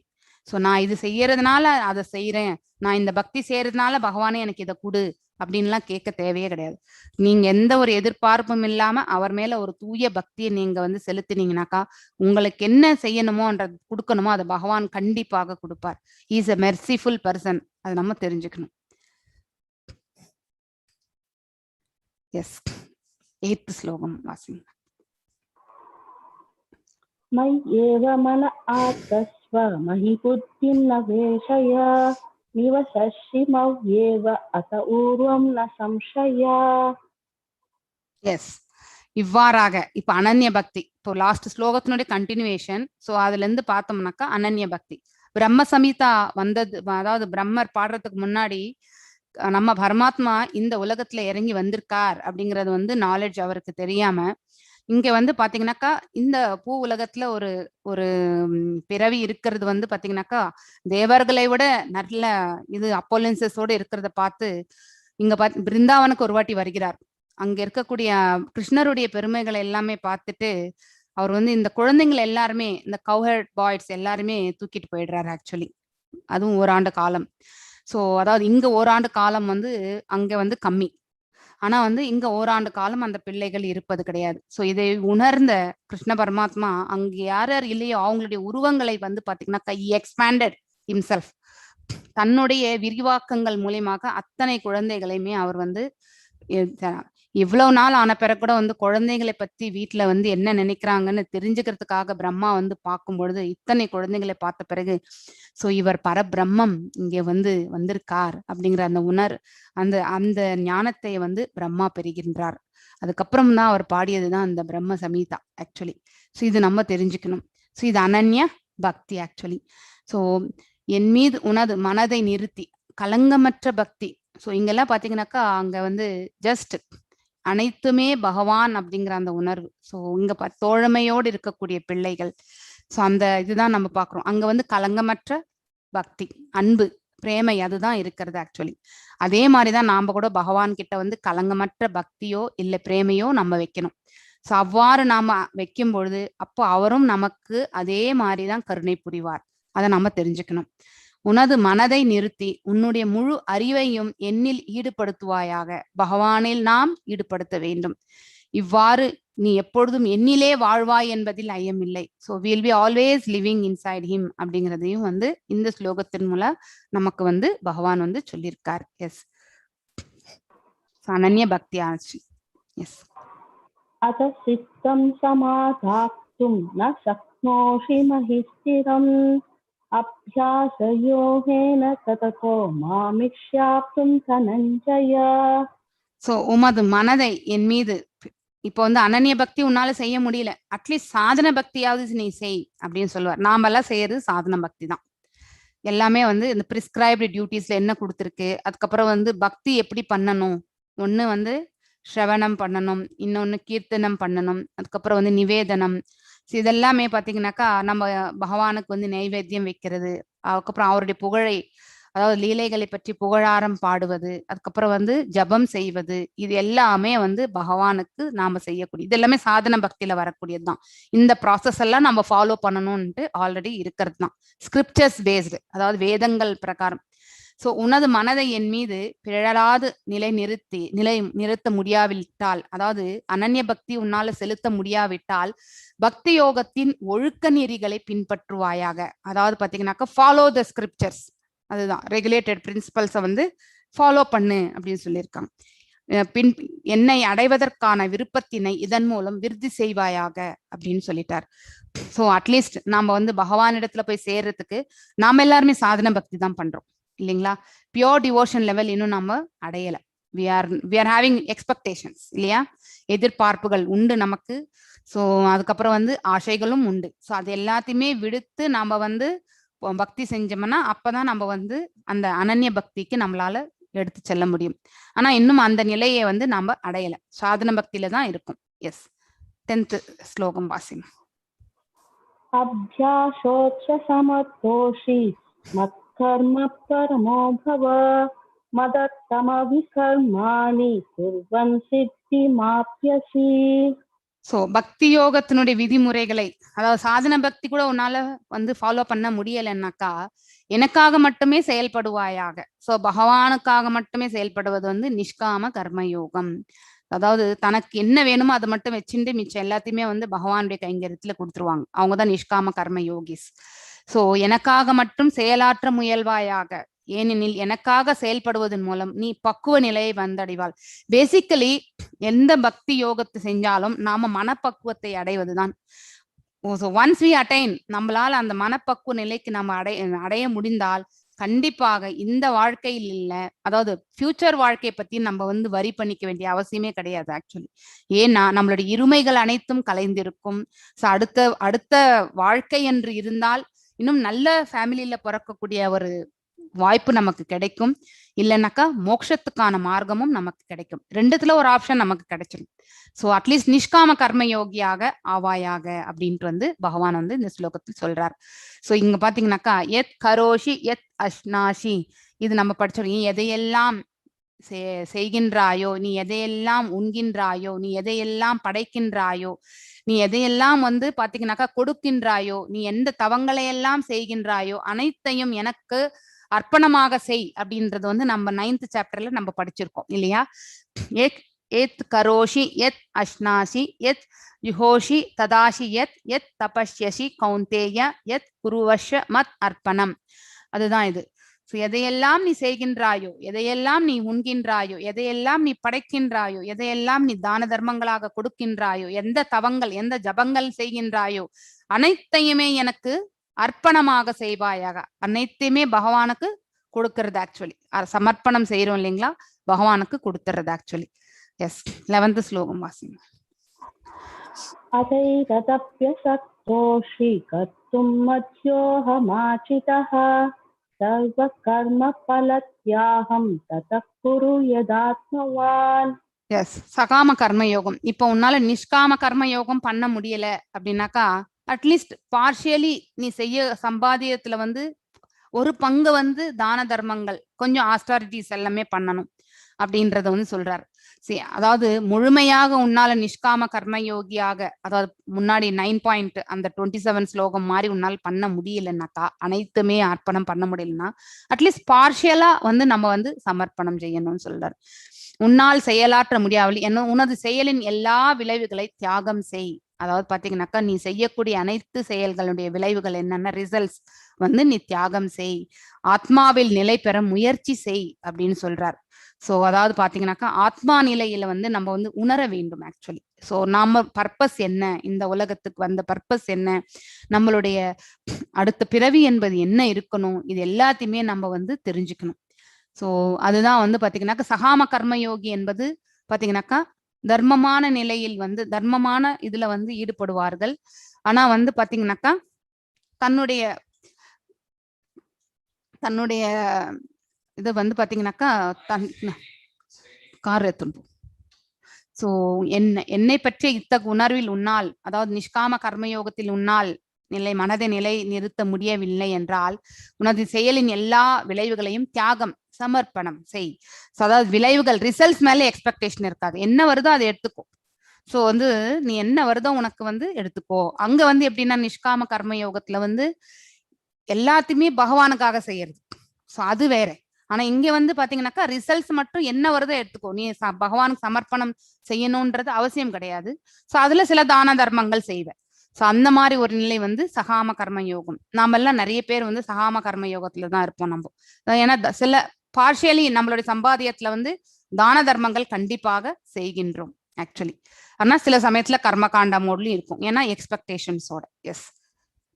ஸோ நான் இது செய்யறதுனால அதை செய்யறேன், நான் இந்த பக்தி செய்யறதுனால பகவானே எனக்கு இதை கொடு அப்படின்லாம் கேட்க தேவையே கிடையாது. நீங்க எந்த ஒரு எதிர்பார்ப்பும் இல்லாம அவர் மேல ஒரு தூய பக்தியை நீங்க வந்து செலுத்தினீங்கன்னாக்கா உங்களுக்கு என்ன செய்யணுமோன்றது கொடுக்கணுமோ அதை பகவான் கண்டிப்பாக கொடுப்பார். Is a merciful person. அதை நம்ம தெரிஞ்சுக்கணும். எஸ், 8th ஸ்லோகம் வாசிங்க. मय्येव मन आत्स्व महि बुद्धिं न वेशय निवसश्चिमव्येव अत ऊर्वं न संशय. எஸ், இவ்வாறாக இப்ப அனன்ய பக்தி, இப்போ லாஸ்ட் ஸ்லோகத்தினுடைய கண்டினியூவேஷன். ஸோ அதுல இருந்து பார்த்தோம்னாக்கா அனன்ய பக்தி பிரம்ம சமீதா வந்தது, அதாவது பிரம்மர் பாடுறதுக்கு முன்னாடி நம்ம பரமாத்மா இந்த உலகத்துல இறங்கி வந்திருக்கார் அப்படிங்கறது வந்து நாலேஜ் அவருக்கு தெரியாம இங்க வந்து பாத்தீங்கன்னாக்கா இந்த பூ உலகத்துல ஒரு ஒரு பிறவி இருக்கிறது வந்து பாத்தீங்கன்னாக்கா தேவர்களை விட நல்ல இது அப்போலன்சஸோட இருக்கிறத பார்த்து இங்க பிருந்தாவனுக்கு ஒரு வாட்டி வருகிறார். அங்க இருக்கக்கூடிய கிருஷ்ணருடைய பெருமைகளை எல்லாமே பார்த்துட்டு அவர் வந்து இந்த குழந்தைங்களை எல்லாருமே, இந்த கவ்ஹெட் பாய்ஸ் எல்லாருமே தூக்கிட்டு போயிடுறாரு ஆக்சுவலி. அதுவும் ஓராண்டு காலம். ஸோ அதாவது இங்க ஓராண்டு காலம் வந்து அங்க வந்து கம்மி, ஆனா வந்து இங்க ஓராண்டு காலம் அந்த பிள்ளைகள் இருப்பது கிடையாது. ஸோ இதை உணர்ந்த கிருஷ்ண பரமாத்மா அங்க யார் யார் இல்லையோ அவங்களுடைய உருவங்களை வந்து பாத்தீங்கன்னா எக்ஸ்பேண்டட் ஹிம்செல்ஃப், தன்னுடைய விரிவாக்கங்கள் மூலியமாக அத்தனை குழந்தைகளையுமே அவர் வந்து இவ்வளவு நாள் ஆன பிறகு கூட வந்து குழந்தைகளை பத்தி வீட்டுல வந்து என்ன நினைக்கிறாங்கன்னு தெரிஞ்சுக்கிறதுக்காக பிரம்மா வந்து பார்க்கும் பொழுது இத்தனை குழந்தைகளை பார்த்த பிறகு சோ இவர் பரபிரம்மம் இங்க வந்து வந்திருக்கார் அப்படிங்கிற அந்த அந்த ஞானத்தை வந்து பிரம்மா பெறுகின்றார். அதுக்கப்புறம் தான் அவர் பாடியதுதான் அந்த பிரம்ம சமீதா ஆக்சுவலி. ஸோ இது நம்ம தெரிஞ்சுக்கணும். ஸோ இது அனன்ய பக்தி ஆக்சுவலி. ஸோ என் மீது உனது மனதை நிறுத்தி கலங்கமற்ற பக்தி. ஸோ இங்கெல்லாம் பாத்தீங்கன்னாக்கா அங்க வந்து ஜஸ்ட் அனைத்துமே பகவான் அப்படிங்கிற அந்த உணர்வு. ஸோ இங்க தோழமையோடு இருக்கக்கூடிய பிள்ளைகள். ஸோ அந்த இதுதான் நம்ம பாக்குறோம். அங்க வந்து கலங்கமற்ற பக்தி, அன்பு, பிரேமை அதுதான் இருக்கிறது ஆக்சுவலி. அதே மாதிரிதான் நாம கூட பகவான் கிட்ட வந்து கலங்கமற்ற பக்தியோ இல்ல பிரேமையோ நம்ம வைக்கணும். ஸோ அவ்வாறு நாம வைக்கும் பொழுது அப்போ அவரும் நமக்கு அதே மாதிரிதான் கருணை புரிவார். அதை நம்ம தெரிஞ்சுக்கணும். உனது மனதை நிறுத்தி உன்னுடைய முழு அறிவையும் என்னில் ஈடுபடுத்துவாயாக. பகவானில் நாம் ஈடுபடுத்த வேண்டும். இவ்வாறு நீ எப்பொழுதும் என்னிலே வாழ்வாய் என்பதில் ஐயமில்லை. So will be always living inside him அப்படிங்கிறதையும் வந்து இந்த ஸ்லோகத்தின் மூலம் நமக்கு வந்து பகவான் வந்து சொல்லியிருக்கார். எஸ், அனன்ய பக்தி ஆச்சு. எஸ், अत सिद्धं समाधातुं न शक्नोषि महि स्थिरम् अभ्यासयोगेन तततो मामिष्याप्तुं धनञ्जय. ஸோ உமது மனதை என் மீது, இப்போ வந்து அனன்ய பக்தி உன்னால செய்ய முடியல, அட்லீஸ்ட் சாதன பக்தியாவது நீ செய் அப்படின்னு சொல்லுவார். நாமெல்லாம் செய்யறது சாதன பக்தி தான். எல்லாமே வந்து இந்த பிரிஸ்கிரைப்டு டியூட்டிஸ்ல என்ன கொடுத்துருக்கு, அதுக்கப்புறம் வந்து பக்தி எப்படி பண்ணணும், ஒண்ணு வந்து ஸ்ரவணம் பண்ணணும், இன்னொன்னு கீர்த்தனம் பண்ணணும், அதுக்கப்புறம் வந்து நிவேதனம். இதெல்லாமே பாத்தீங்கன்னாக்கா நம்ம பகவானுக்கு வந்து நைவேத்தியம் வைக்கிறது, அதுக்கப்புறம் அவருடைய புகழை, அதாவது லீலைகளை பற்றி புகழாரம் பாடுவது, அதுக்கப்புறம் வந்து ஜபம் செய்வது, இது எல்லாமே வந்து பகவானுக்கு நாம செய்யக்கூடிய, இது எல்லாமே சாதன பக்தியில வரக்கூடியதுதான். இந்த ப்ராசஸ் எல்லாம் நம்ம ஃபாலோ பண்ணணும்ட்டு ஆல்ரெடி இருக்கிறது தான். ஸ்கிரிப்சர்ஸ் பேஸ்டு, அதாவது வேதங்கள் பிரகாரம். சோ உனது மனதை என் மீது பிழலாது நிறுத்த முடியாவிட்டால், அதாவது அனன்ய பக்தி உன்னால செலுத்த முடியாவிட்டால் பக்தி யோகத்தின் ஒழுக்க நெறிகளை பின்பற்றுவாயாக. அதாவது பாத்தீங்கன்னாக்கா ஃபாலோ த ஸ்கிரிப்சர்ஸ், அதுதான் ரெகுலேட்டட் பிரின்சிபல்ஸை வந்து ஃபாலோ பண்ணு அப்படின்னு சொல்லியிருக்காங்க. பின் என்னை அடைவதற்கான விருப்பத்தினை இதன் மூலம் விருத்தி செய்வாயாக அப்படின்னு சொல்லிட்டார். ஸோ அட்லீஸ்ட் நாம வந்து பகவானிடத்துல போய் சேர்றதுக்கு நாம எல்லாருமே சாதன பக்தி தான் பண்றோம் இல்லைங்களா? பியோர் டிவோஷன் லெவல் இன்னும் நம்ம அடையல. வி ஆர் ஹேவிங் எக்ஸ்பெக்டேஷன்ஸ் இல்லையா? எதிர்பார்ப்புகள் உண்டு நமக்கு. ஸோ அதுக்கப்புறம் வந்து ஆசைகளும் உண்டு. ஸோ அது எல்லாத்தையுமே விடுத்து நாம வந்து பக்தி செஞ்சோம்னா அப்பதான் நம்ம வந்து அந்த அனன்ய பக்திக்கு நம்மளால எடுத்து செல்ல முடியும். ஆனா இன்னும் அந்த நிலையை வந்து நாம அடையல, சாதன பக்தியில தான் இருக்கும். எஸ், 10th ஸ்லோகம் வாசிங்க. அப்யாசோச்ச சமதோஷி மத்கர்ம பரமோ பவ மதத்தமவிகர்மாணி குர்வன் சித்திமாப்யசி. சோ பக்தி யோகத்தினுடைய விதிமுறைகளை, அதாவது சாதன பக்தி கூட உன்னால வந்து ஃபாலோ பண்ண முடியலைன்னாக்கா எனக்காக மட்டுமே செயல்படுவாயாக. சோ பகவானுக்காக மட்டுமே செயல்படுவது வந்து நிஷ்காம கர்மயோகம். அதாவது தனக்கு என்ன வேணுமோ அதை மட்டும் வச்சுட்டு மிச்சம் எல்லாத்தையுமே வந்து பகவானுடைய கைங்கரியத்துல கொடுத்துருவாங்க. அவங்கதான் நிஷ்காம கர்ம யோகிஸ். சோ எனக்காக மட்டும் செயலாற்ற முயல்வாயாக, ஏனெனில் எனக்காக செயல்படுவதன் மூலம் நீ பக்குவ நிலையை வந்தடைவாள். பேசிக்கலி எந்த பக்தி யோகத்தை செஞ்சாலும் நாம மனப்பக்குவத்தை அடைவதுதான். ஒன்ஸ் வி அட்டைன், நம்மளால அந்த மனப்பக்குவ நிலைக்கு நம்ம அடைய முடிந்தால் கண்டிப்பாக இந்த வாழ்க்கையில் இல்ல, அதாவது ஃபியூச்சர் வாழ்க்கையை பத்தி நம்ம வந்து வரி பண்ணிக்க வேண்டிய அவசியமே கிடையாது ஆக்சுவலி. ஏன்னா நம்மளுடைய இருமைகள் அனைத்தும் கலைந்திருக்கும். ஸோ அடுத்த வாழ்க்கை என்று இருந்தால் இன்னும் நல்ல ஃபேமிலியில பிறக்கக்கூடிய ஒரு வாய்ப்பு நமக்கு கிடைக்கும். இல்லைன்னாக்கா மோட்சத்துக்கான மார்க்கமும் நமக்கு கிடைக்கும். ரெண்டுத்துல ஒரு ஆப்ஷன் நமக்கு கிடைச்சிடும். ஸோ அட்லீஸ்ட் நிஷ்காம கர்ம யோகியாக ஆவாயாக அப்படின்ட்டு வந்து பகவான் வந்து இந்த ஸ்லோகத்தில் சொல்றார். ஸோ இங்க பாத்தீங்கன்னாக்கா எத் கரோஷி எத் அஷ்னாஷி, இது நம்ம படிச்சிருக்கோம். எதையெல்லாம் செய்கின்றாயோ, நீ எதையெல்லாம் உண்கின்றாயோ, நீ எதையெல்லாம் படைக்கின்றாயோ, நீ எதையெல்லாம் வந்து பாத்தீங்கன்னாக்கா கொடுக்கின்றாயோ, நீ எந்த தவங்களை எல்லாம் செய்கின்றாயோ அனைத்தையும் எனக்கு அர்ப்பணமாக செய் அப்படின்றது வந்து நம்ம 9th சாப்டர்ல நம்ம படிச்சிருக்கோம் இல்லையா? எத் கரோஷி எத் அஷ்னாசி எத் யுஹோஷி ததாஷி எத் எத் தபஸ்யசி கௌந்தேய எத் குருவஷ மத் அர்ப்பணம். அதுதான் இது. எதையெல்லாம் நீ செய்கின்றாயோ, எதையெல்லாம் நீ உண்கின்றாயோ, எதையெல்லாம் நீ படைக்கின்றாயோ, எதையெல்லாம் நீ தான தர்மங்களாக கொடுக்கின்றாயோ, எந்த தவங்கள் எந்த ஜபங்கள் செய்கின்றாயோ அனைத்தையுமே எனக்கு அர்ப்பணமாக செய்வாயாக. அனைத்தையுமே பகவானுக்கு கொடுக்கறது ஆக்சுவலி. சமர்ப்பணம் செய்யறோம் இல்லைங்களா, பகவானுக்கு கொடுத்துறது ஆக்சுவலி. எஸ், 11th ஸ்லோகம் வாசிங்க. அதைரதப்யசக்தோஷி கர்த்தும் மத்யோஹமாசிதஹ சர்வ கர்ம பலத்யாகம் ததः குரு யதாத்மவான். எஸ், சகாம கர்ம யோகம். இப்ப உன்னால நிஷ்காம கர்ம யோகம் பண்ண முடியல அப்படின்னாக்கா அட்லீஸ்ட் பார்ஷியலி நீ செய்ய சம்பாதியத்துல வந்து ஒரு பங்கு வந்து தான தர்மங்கள், கொஞ்சம் ஆஸ்டாரிட்டிஸ் எல்லாமே பண்ணணும் அப்படின்றத வந்து சொல்றாரு. சரி, அதாவது முழுமையாக உன்னால நிஷ்காம கர்மயோகியாக, அதாவது முன்னாடி 9 அந்த 27 ஸ்லோகம் மாதிரி உன்னால் பண்ண முடியலன்னாக்கா, அனைத்துமே அர்ப்பணம் பண்ண முடியலன்னா அட்லீஸ்ட் பார்ஷியலா வந்து நம்ம வந்து சமர்ப்பணம் செய்யணும்னு சொல்றாரு. உன்னால் செயலாற்ற முடியாமல் என்ன உனது செயலின் எல்லா விளைவுகளை தியாகம் செய். அதாவது பாத்தீங்கன்னாக்கா நீ செய்யக்கூடிய அனைத்து செயல்களுடைய விளைவுகள் என்னென்ன ரிசல்ட்ஸ் வந்து நீ தியாகம் செய், ஆத்மாவில் நிலை பெற முயற்சி செய் அப்படின்னு சொல்றார். ஸோ அதாவது பாத்தீங்கன்னாக்கா ஆத்மா நிலையில வந்து நம்ம வந்து உணர வேண்டும் ஆக்சுவலி. ஸோ நாம பர்பஸ் என்ன, இந்த உலகத்துக்கு வந்த பர்பஸ் என்ன, நம்மளுடைய அடுத்த பிறவி என்பது என்ன இருக்கணும், இது எல்லாத்தையுமே நம்ம வந்து தெரிஞ்சுக்கணும். ஸோ அதுதான் வந்து பாத்தீங்கன்னாக்கா சகாம கர்மயோகி என்பது பாத்தீங்கன்னாக்கா தர்மமான நிலையில் வந்து தர்மமான இதுல வந்து ஈடுபடுவார்கள். ஆனா வந்து பாத்தீங்கன்னாக்கா தன்னுடைய இது வந்து பாத்தீங்கன்னாக்கா கார் எடுத்துடும். சோ என்னை பற்றிய இத்தகு உணர்வில் உன்னால், அதாவது நிஷ்காம கர்மயோகத்தில் உன்னால் மனதை நிலை நிறுத்த முடியவில்லை என்றால் உனது செயலின் எல்லா விளைவுகளையும் தியாகம் சமர்ப்பணம் செய். அதாவது விளைவுகள் ரிசல்ட்ஸ் மேல எக்ஸ்பெக்டேஷன் இருக்காது, என்ன வருதோ அதை எடுத்துக்கோ. சோ வந்து நீ என்ன வருதோ உனக்கு வந்து எடுத்துக்கோ. அங்க வந்து எப்படின்னா நிஷ்காம கர்ம யோகத்துல வந்து எல்லாத்தையுமே பகவானுக்காக செய்யறது. சோ அது வேற. ஆனா இங்க வந்து பாத்தீங்கன்னாக்கா ரிசல்ட்ஸ் மட்டும் என்ன வருதோ எடுத்துக்கோ, நீ பகவானுக்கு சமர்ப்பணம் செய்யணும்ன்றது அவசியம் கிடையாது. சோ அதுல சில தான தர்மங்கள் செய்வேன். சோ அந்த மாதிரி ஒரு நிலை வந்து சகாம கர்ம யோகம். நாம எல்லாம் நிறைய பேர் வந்து சகாம கர்ம யோகத்துல தான் இருப்போம் நம்ம. ஏன்னா சில பார்ஷியலி நம்மளுடைய சம்பாதியத்துல வந்து தான தர்மங்கள் கண்டிப்பாக செய்கின்றோம் ஆக்சுவலி. ஆனா சில சமயத்துல கர்மகாண்ட மோட்லயும் இருக்கும், ஏன்னா எக்ஸ்பெக்டேஷன்ஸோட. எஸ்,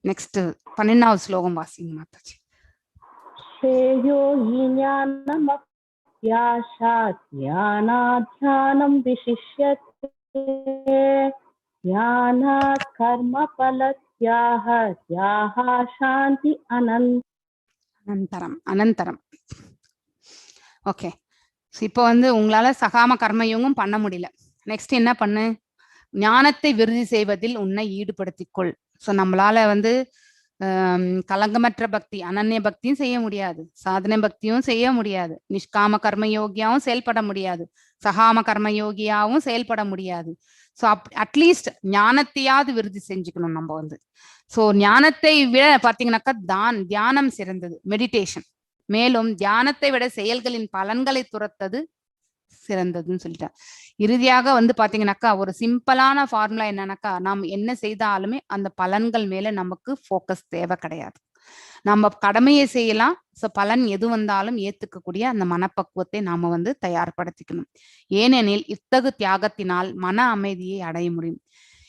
நெக்ஸ்ட் 12வது ஸ்லோகம் வாசிங்க மாதாஜி. श्रेयो हि ज्ञानमप्याशात् ज्ञानाध्यानं विशिष्यते ज्ञानात् कर्मफलत्याह त्याह शान्ति அனந்தரம். ஓகே, இப்போ வந்து உங்களால சகாம கர்மயோகம் பண்ண முடியல. நெக்ஸ்ட் என்ன பண்ணு, ஞானத்தை விருதி செய்வதில் உன்னை ஈடுபடுத்திக்கொள். ஸோ நம்மளால வந்து கலங்கமற்ற பக்தி அனன்ய பக்தியும் செய்ய முடியாது, சாதனை பக்தியும் செய்ய முடியாது, நிஷ்காம கர்மயோகியாவும் செயல்பட முடியாது, சகாம கர்மயோகியாவும் செயல்பட முடியாது. ஸோ அட்லீஸ்ட் ஞானத்தையாவது விருதி செஞ்சுக்கணும் நம்ம வந்து. ஸோ ஞானத்தை விட பாத்தீங்கன்னாக்கா தியானம் சிறந்தது, மெடிடேஷன். மேலும் தியானத்தை விட செயல்களின் பலன்களை துரத்தது சிறந்ததுன்னு சொல்லிட்டேன். இறுதியாக வந்து பாத்தீங்கன்னாக்கா ஒரு சிம்பிளான ஃபார்முலா என்னன்னாக்கா, நாம் என்ன செய்தாலுமே அந்த பலன்கள் மேல நமக்கு ஃபோக்கஸ் தேவை கிடையாது. நம்ம கடமையை செய்யலாம், பலன் எது வந்தாலும் ஏத்துக்கக்கூடிய அந்த மனப்பக்குவத்தை நாம வந்து தயார்படுத்திக்கணும். ஏனெனில் இத்தகு தியாகத்தினால் மன அமைதியை அடைய முடியும்.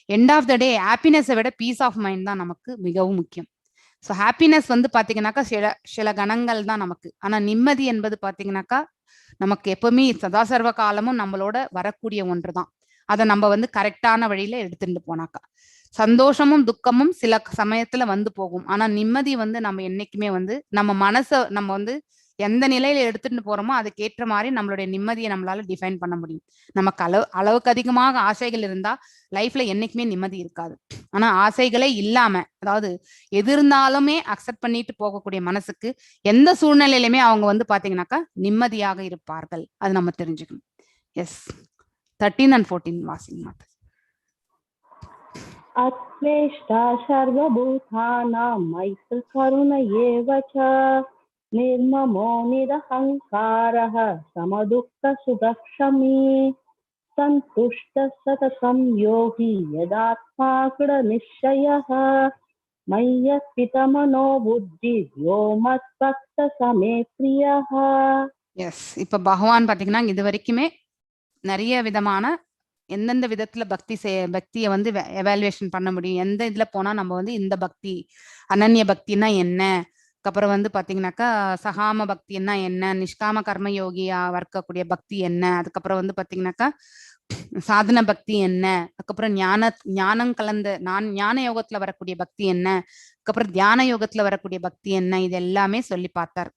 எண்ட் ஆஃப் த டே ஹாப்பினஸை விட பீஸ் ஆஃப் மைண்ட் தான் நமக்கு மிகவும் முக்கியம். ஸோ ஹாப்பினஸ் வந்து பாத்தீங்கன்னாக்கா சில கணங்கள் தான் நமக்கு. ஆனா நிம்மதி என்பது பாத்தீங்கன்னாக்கா நமக்கு எப்பவுமே சதாசர்வ காலமும் நம்மளோட வரக்கூடிய ஒன்றுதான். அதை நம்ம வந்து கரெக்டான வழியில எடுத்துட்டு போனாக்கா. சந்தோஷமும் துக்கமும் சில சமயத்துல வந்து போகும், ஆனா நிம்மதி வந்து நம்ம என்னைக்குமே வந்து நம்ம மனசை நம்ம வந்து எந்த நிலையில எடுத்துட்டு போறோமோ அதுக்கேற்ற மாதிரி நம்மளுடைய நிம்மதியை நம்மளால டிஃபைன் பண்ண முடியும். நமக்கு அளவுக்கு அதிகமாக ஆசைகள் இருந்தா லைஃப்ல என்னைக்குமே நிம்மதி இருக்காது. ஆனா ஆசைகளே இல்லாம, அதாவது எது இருந்தாலுமே அக்செப்ட் பண்ணிட்டு போகக்கூடிய மனசுக்கு எந்த சூழ்நிலையிலுமே அவங்க வந்து பாத்தீங்கன்னாக்கா நிம்மதியாக இருப்பார்கள். அது நம்ம தெரிஞ்சுக்கணும். எஸ், 13 and 14 வாசிங்க மாதா. अत्वेष्टा सर्वभूतानां मैत्रकरुण एव च निर्ममो निरहङ्कारः समदुःखसुखक्षमी सन्तुष्टः सततं योगी यदात्मा दृढनिश्चयः मय्यर्पितमनो बुद्धिः यो मद्भक्तः मे प्रियः. எஸ், இப்ப பகவான் பாத்தீங்கன்னா இது வரைக்குமே நிறைய விதமான எந்தெந்த விதத்துல பக்தியை வந்து எவாலுவேஷன் பண்ண முடியும், எந்த இதுல போனா நம்ம வந்து இந்த பக்தி அனன்ய பக்தினா என்ன, அப்புறம் வந்து பாத்தீங்கன்னாக்கா சகாம பக்தின்னா என்ன, நிஷ்காம கர்ம யோகியா வர்க்கக்கூடிய பக்தி என்ன, அதுக்கப்புறம் வந்து பாத்தீங்கன்னாக்கா சாதன பக்தி என்ன, அதுக்கப்புறம் ஞானம் கலந்த ஞான யோகத்துல வரக்கூடிய பக்தி என்ன, அதுக்கப்புறம் தியான யோகத்துல வரக்கூடிய பக்தி என்ன, இது எல்லாமே சொல்லி பார்த்தார்.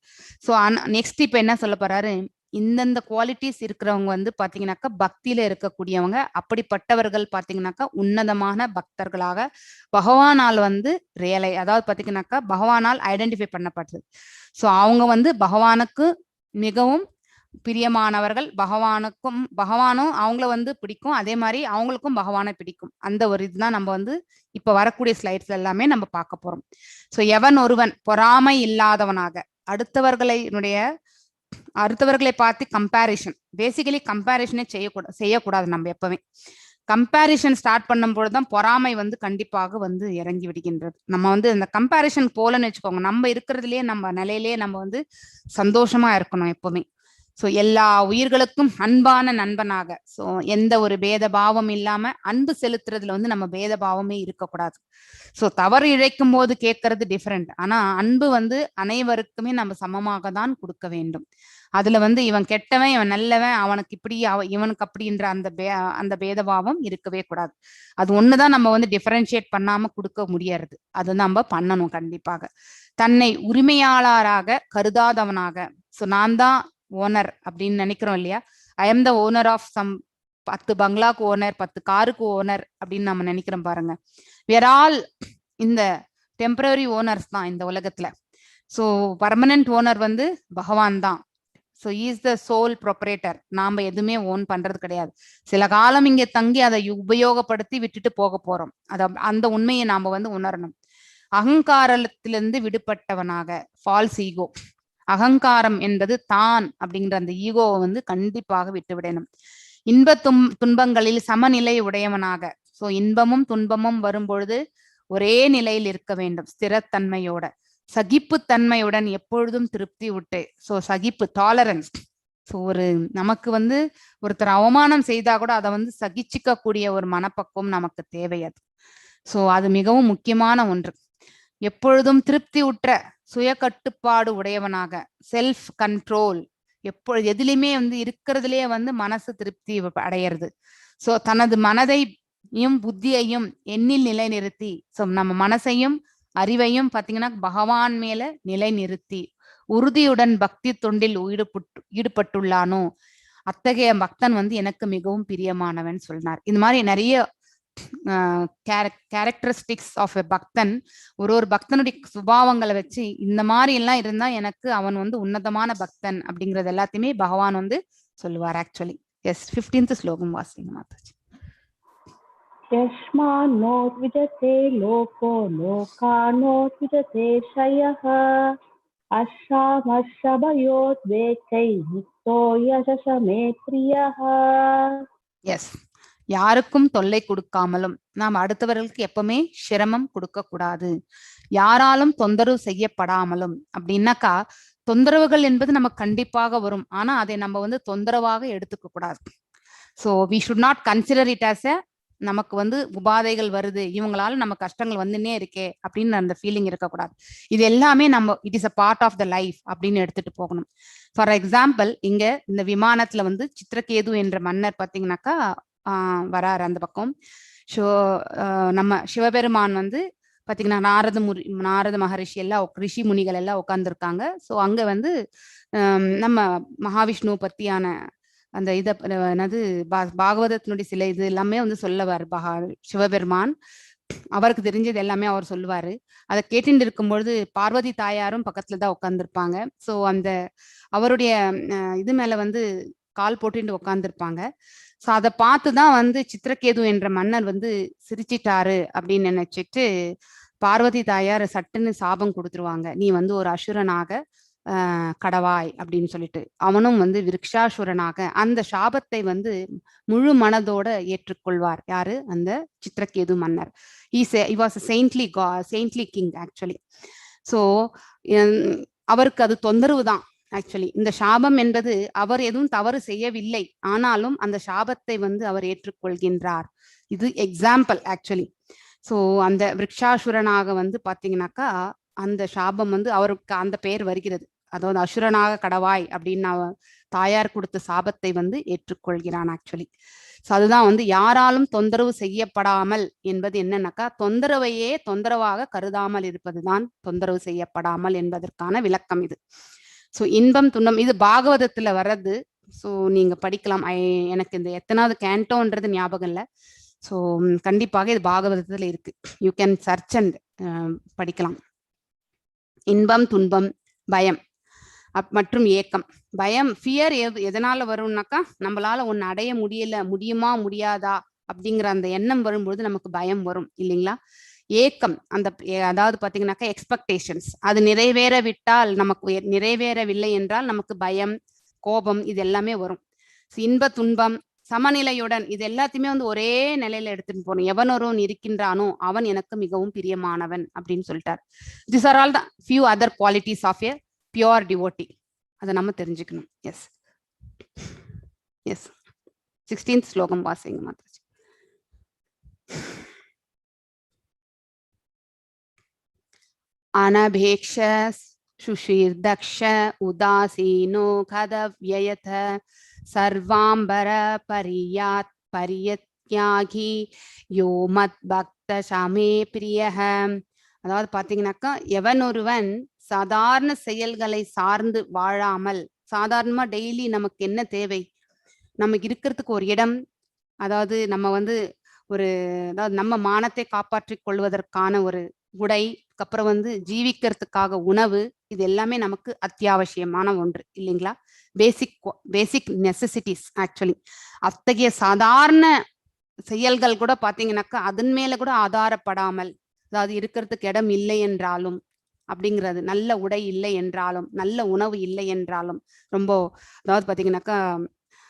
ஸோ நெக்ஸ்ட் இப்ப என்ன சொல்ல போறாரு, இந்தந்த குவாலிட்டிஸ் இருக்கிறவங்க வந்து பாத்தீங்கன்னாக்கா பக்தியில இருக்கக்கூடியவங்க, அப்படிப்பட்டவர்கள் பாத்தீங்கன்னாக்கா உன்னதமான பக்தர்களாக பகவானால் வந்து அதாவது பாத்தீங்கன்னாக்கா பகவானால் ஐடென்டிஃபை பண்ணப்படுது. ஸோ அவங்க வந்து பகவானுக்கு மிகவும் பிரியமானவர்கள், பகவானும் அவங்கள வந்து பிடிக்கும், அதே மாதிரி அவங்களுக்கும் பகவானை பிடிக்கும். அந்த ஒரு இதுதான் நம்ம வந்து இப்ப வரக்கூடிய ஸ்லைட்ஸ் எல்லாமே நம்ம பார்க்க போறோம். ஸோ எவன் ஒருவன் பொறாமை இல்லாதவனாக அடுத்தவர்களை பார்த்து கம்பேரிஷன், பேசிக்கலி கம்பேரிஷனே செய்யக்கூடாது. நம்ம எப்பவுமே கம்பேரிஷன் ஸ்டார்ட் பண்ணும் பொழுதுதான் பொறாமை வந்து கண்டிப்பாக வந்து இறங்கி விடுகின்றது. நம்ம வந்து இந்த கம்பேரிஷன் போலன்னு வச்சுக்கோங்க, நம்ம இருக்கிறதுலயே நம்ம நிலையிலேயே நம்ம வந்து சந்தோஷமா இருக்கணும் எப்பவுமே. ஸோ எல்லா உயிர்களுக்கும் அன்பான நண்பனாக, ஸோ எந்த ஒரு பேதபாவம் இல்லாம அன்பு செலுத்துறதுல வந்து நம்ம பேதபாவமே இருக்கக்கூடாது. ஸோ தவறு இழைக்கும் போது கேட்கறது டிஃப்ரெண்ட், ஆனா அன்பு வந்து அனைவருக்குமே நம்ம சமமாக தான் கொடுக்க வேண்டும். அதுல வந்து இவன் கெட்டவன் இவன் நல்லவன் அவனுக்கு இப்படி இவனுக்கு அப்படின்ற அந்த பேதபாவம் இருக்கவே கூடாது. அது ஒண்ணுதான் நம்ம வந்து டிஃபரன்ஷியேட் பண்ணாம கொடுக்க முடியாது. அது நம்ம பண்ணணும் கண்டிப்பாக. தன்னை உரிமையாளராக கருதாதவனாக, ஸோ நான் தான் ஓனர் அப்படின்னு நினைக்கிறோம் இல்லையா, I am the owner of some 10 பங்களாக்கு ஓனர், 10 காருக்கு ஓனர் அப்படின்னு நம்ம நினைக்கிறோம் பாருங்க. we are all இந்த டெம்பரரி ஓனர்ஸ் தான் இந்த உலகத்துல. ஸோ பர்மனன்ட் ஓனர் வந்து பகவான் தான். So is the sole proprietor. நாம எதுவுமே ஓன் பண்றது கிடையாது. சில காலம் இங்க தங்கி அதை உபயோகப்படுத்தி விட்டுட்டு போக போறோம். அந்த உண்மையை நாம வந்து உணரணும். அகங்காரத்திலிருந்து விடுபட்டவனாக, ஃபால்ஸ் ஈகோ, அகங்காரம் என்பது தான் அப்படிங்கிற அந்த ஈகோவை வந்து கண்டிப்பாக விட்டுவிடணும். இன்ப துன்பங்களில் சமநிலை உடையவனாக, சோ இன்பமும் துன்பமும் வரும்பொழுது ஒரே நிலையில் இருக்க வேண்டும், ஸ்திரத்தன்மையோட, சகிப்புத்தன்மையுடன், எப்பொழுதும் திருப்தி விட்டு. So சகிப்பு, tolerance. ஸோ ஒரு நமக்கு வந்து ஒருத்தர் அவமானம் செய்தா கூட அதை வந்து சகிச்சிக்க கூடிய ஒரு மனப்பக்குவம் நமக்கு தேவை. அது ஸோ அது மிகவும் முக்கியமான ஒன்று. எப்பொழுதும் திருப்தி உற்ற சுய கட்டுப்பாடு உடையவனாக, செல்ஃப் கண்ட்ரோல், எதுலையுமே வந்து இருக்கிறதுலயே வந்து மனசு திருப்தி அடையிறது. ஸோ தனது மனதையும் புத்தியையும் எண்ணில் நிலை நிறுத்தி, ஸோ நம்ம மனசையும் அறிவையும் பார்த்தீங்கன்னா பகவான் மேல நிலை நிறுத்தி உறுதியுடன் பக்தி தொண்டில் ஈடுபட்டுள்ளானோ அத்தகைய பக்தன் வந்து எனக்கு மிகவும் பிரியமானவன் சொன்னார். இந்த மாதிரி நிறைய கேரக்டரிஸ்டிக்ஸ் ஆஃப் எ பக்தன், ஒரு பக்தனுடைய சுபாவங்களை வச்சு இந்த மாதிரி எல்லாம் இருந்தா எனக்கு அவன் வந்து உன்னதமான பக்தன் அப்படிங்கறது எல்லாத்தையுமே பகவான் வந்து சொல்லுவார் ஆக்சுவலி. எஸ், 15th ஸ்லோகம் வாசிங்க மாதாஜி. யஸ்மான்னோ த்விஜதே லோகோ லோகானோத்விஜதே ஷயஹ அஸ்ஸாமஸ்ஸபயோத்வேகை முக்தோ யசஸமே ப்ரியஹ. எஸ், யாருக்கும் தொல்லை கொடுக்காமலும், நாம் அடுத்தவர்களுக்கு எப்பவுமே சிரமம் கொடுக்க கூடாது, யாராலும் தொந்தரவு செய்யப்படாமலும். அப்படின்னாக்கா தொந்தரவுகள் என்பது நமக்கு கண்டிப்பாக வரும், ஆனா அதை நம்ம வந்து தொந்தரவாக எடுத்துக்க கூடாது. So we should not consider it as a நமக்கு வந்து உபாதைகள் வருது, இவங்களால நம்ம கஷ்டங்கள் வந்துன்னே இருக்கே அப்படின்னு அந்த ஃபீலிங் இருக்கக்கூடாது. இது எல்லாமே நம்ம it is a part of the life அப்படின்னு எடுத்துட்டு போகணும். ஃபார் எக்ஸாம்பிள், இங்க இந்த விமானத்துல வந்து சித்திரகேது என்ற மன்னர் பாத்தீங்கன்னாக்கா வராரு அந்த பக்கம். ஸோ நம்ம சிவபெருமான் வந்து பாத்தீங்கன்னா நாரத மகரிஷி எல்லாம் ரிஷி முனிகள் எல்லாம் உட்கார்ந்துருக்காங்க. ஸோ அங்க வந்து நம்ம மகாவிஷ்ணு பத்தியான அந்த இதை என்னது பாகவதத்தினுடைய சில இது எல்லாமே வந்து சொல்லுவார் சிவபெருமான். அவருக்கு தெரிஞ்சது எல்லாமே அவர் சொல்லுவாரு. அதை கேட்டுட்டு இருக்கும்பொழுது பார்வதி தாயாரும் பக்கத்துலதான் உட்கார்ந்துருப்பாங்க. ஸோ அந்த அவருடைய இது மேல வந்து கால் போட்டுட்டு உட்கார்ந்துருப்பாங்க. ஸோ அதை பார்த்துதான் வந்து சித்திரகேது என்ற மன்னர் வந்து சிரிச்சிட்டாரு அப்படின்னு நினைச்சிட்டு பார்வதி தாயார் சட்டுன்னு சாபம் கொடுத்துருவாங்க, நீ வந்து ஒரு அசுரனாக கடவாய் அப்படின்னு சொல்லிட்டு. அவனும் வந்து விருக்ஷாசுரனாக அந்த சாபத்தை வந்து முழு மனதோட ஏற்றுக்கொள்வார். யாரு? அந்த சித்திரகேது மன்னர். he was a saintly king actually. So அவருக்கு அது தொந்தரவு தான் ஆக்சுவலி. இந்த சாபம் என்பது அவர் எதுவும் தவறு செய்யவில்லை, ஆனாலும் அந்த சாபத்தை வந்து அவர் ஏற்றுக்கொள்கின்றார். இது எக்ஸாம்பிள் ஆக்சுவலி. ஸோ அந்த விருக்ஷாசுரனாக வந்து பாத்தீங்கன்னாக்கா அந்த சாபம் வந்து அவருக்கு அந்த பெயர் வருகிறது. அதாவது அசுரனாக கடவாய் அப்படின்னு தாயார் கொடுத்த சாபத்தை வந்து ஏற்றுக்கொள்கிறான் ஆக்சுவலி. ஸோ அதுதான் வந்து யாராலும் தொந்தரவு செய்யப்படாமல் என்பது என்னன்னாக்கா தொந்தரவையே தொந்தரவாக கருதாமல் இருப்பதுதான் தொந்தரவு செய்யப்படாமல் என்பதற்கான விளக்கம் இது. ஸோ இன்பம் துன்பம் இது பாகவதத்துல வர்றது. ஸோ நீங்க படிக்கலாம். எனக்கு இந்த எத்தனாவது கேண்டோன்றது ஞாபகம் இல்லை. ஸோ கண்டிப்பாக இது பாகவதத்துல இருக்கு, யூ கேன் சர்ச் அண்ட் படிக்கலாம். இன்பம் துன்பம் பயம் மற்றும் ஏக்கம். பயம் ஃபியர் எதனால வரும்னாக்கா நம்மளால ஒன்னு அடைய முடியுமா முடியாதா அப்படிங்கிற அந்த எண்ணம் வரும்பொழுது நமக்கு பயம் வரும் இல்லைங்களா. ஏக்கம் அந்த அதாவது பாத்தீங்கன்னாக்கா எக்ஸ்பெக்டேஷன்ஸ், அது நிறைவேறவில்லை என்றால் நமக்கு பயம் கோபம் இது எல்லாமே வரும். இன்ப துன்பம் சமநிலையுடன் இது எல்லாத்தையுமே வந்து ஒரே நிலையில எடுத்துட்டு போகணும். எவன் ஒருவன் இருக்கின்றானோ அவன் எனக்கு மிகவும் பிரியமானவன் அப்படின்னு சொல்லிட்டார். This are all the few other qualities of a pure devotee. அதை நம்ம தெரிஞ்சுக்கணும். எஸ் எஸ் 16th ஸ்லோகம் வாசிங்க மாதாஜி. அனபேக்ஷ சுஷீர்தக்ஷ உதாசீனோ கதவ்யயத சர்வாம்பர பரியத்யாகி யோ மத் பக்த சமே பிரியஹ. அதாவது பாத்தீங்கன்னாக்கா எவன் ஒருவன் சாதாரண செயல்களை சார்ந்து வாழாமல், சாதாரணமா டெய்லி நமக்கு என்ன தேவை, நமக்கு இருக்கிறதுக்கு ஒரு இடம், அதாவது நம்ம வந்து அதாவது நம்ம மானத்தை காப்பாற்றிக் கொள்வதற்கான ஒரு உடை, அப்புறம் வந்து ஜீவிக்கிறதுக்காக உணவு, இது எல்லாமே நமக்கு அத்தியாவசியமான ஒன்று இல்லைங்களா. பேசிக் நெசசிட்டிஸ் ஆக்சுவலி. அத்தகைய சாதாரண செயல்கள் கூட பாத்தீங்கன்னாக்கா அதன் மேல கூட ஆதாரப்படாமல், அதாவது இருக்கிறதுக்கு இடம் இல்லை என்றாலும் அப்படிங்கிறது. நல்ல உடை இல்லை என்றாலும், நல்ல உணவு இல்லை என்றாலும், ரொம்ப அதாவது பாத்தீங்கன்னாக்கா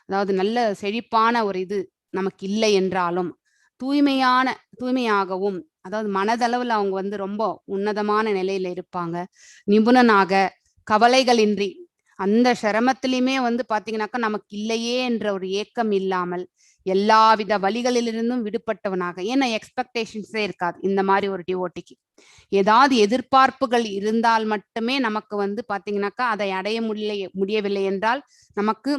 அதாவது நல்ல செழிப்பான ஒரு இது நமக்கு இல்லை என்றாலும், தூய்மையாகவும், அதாவது மனதளவுல அவங்க வந்து ரொம்ப உன்னதமான நிலையில இருப்பாங்க. நிபுணனாக கவலைகளின்றி அந்த சிரமத்திலையுமே வந்து பாத்தீங்கன்னாக்கா நமக்கு இல்லையே என்ற ஒரு ஏக்கம் இல்லாமல் எல்லாவித வழிகளிலிருந்தும் விடுபட்டவனாக. ஏன்னா எக்ஸ்பெக்டேஷன்ஸே இருக்காது இந்த மாதிரி ஒரு டிவோட்டிக்கு. ஏதாவது எதிர்பார்ப்புகள் இருந்தால் மட்டுமே நமக்கு வந்து பாத்தீங்கன்னாக்கா அதை அடைய முடியவில்லை என்றால் நமக்கு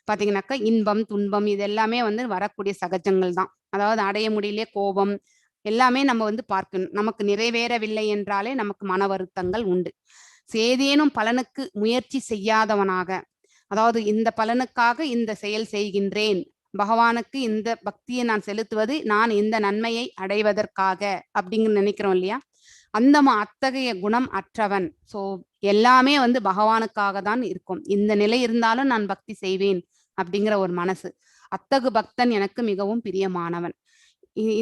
பாத்தீங்கன்னாக்கா இன்பம் துன்பம் இது எல்லாமே வந்து வரக்கூடிய சகஜங்கள் தான். அதாவது அடைய முடியலையே கோபம் எல்லாமே நம்ம வந்து பார்க்கணும். நமக்கு நிறைவேறவில்லை என்றாலே நமக்கு மன வருத்தங்கள் உண்டு. ஏதேனும் பலனுக்கு முயற்சி செய்யாதவனாக, அதாவது இந்த பலனுக்காக இந்த செயல் செய்கின்றேன், பகவானுக்கு இந்த பக்தியை நான் செலுத்துவது நான் இந்த நன்மையை அடைவதற்காக அப்படிங்கிற நினைக்கிறோம் இல்லையா, அந்த அத்தகைய குணம் அற்றவன். சோ எல்லாமே வந்து பகவானுக்காக தான் இருக்கும். இந்த நிலை இருந்தாலும் நான் பக்தி செய்வேன் அப்படிங்கிற ஒரு மனசு. அத்தகு பக்தன் எனக்கு மிகவும் பிரியமானவன்.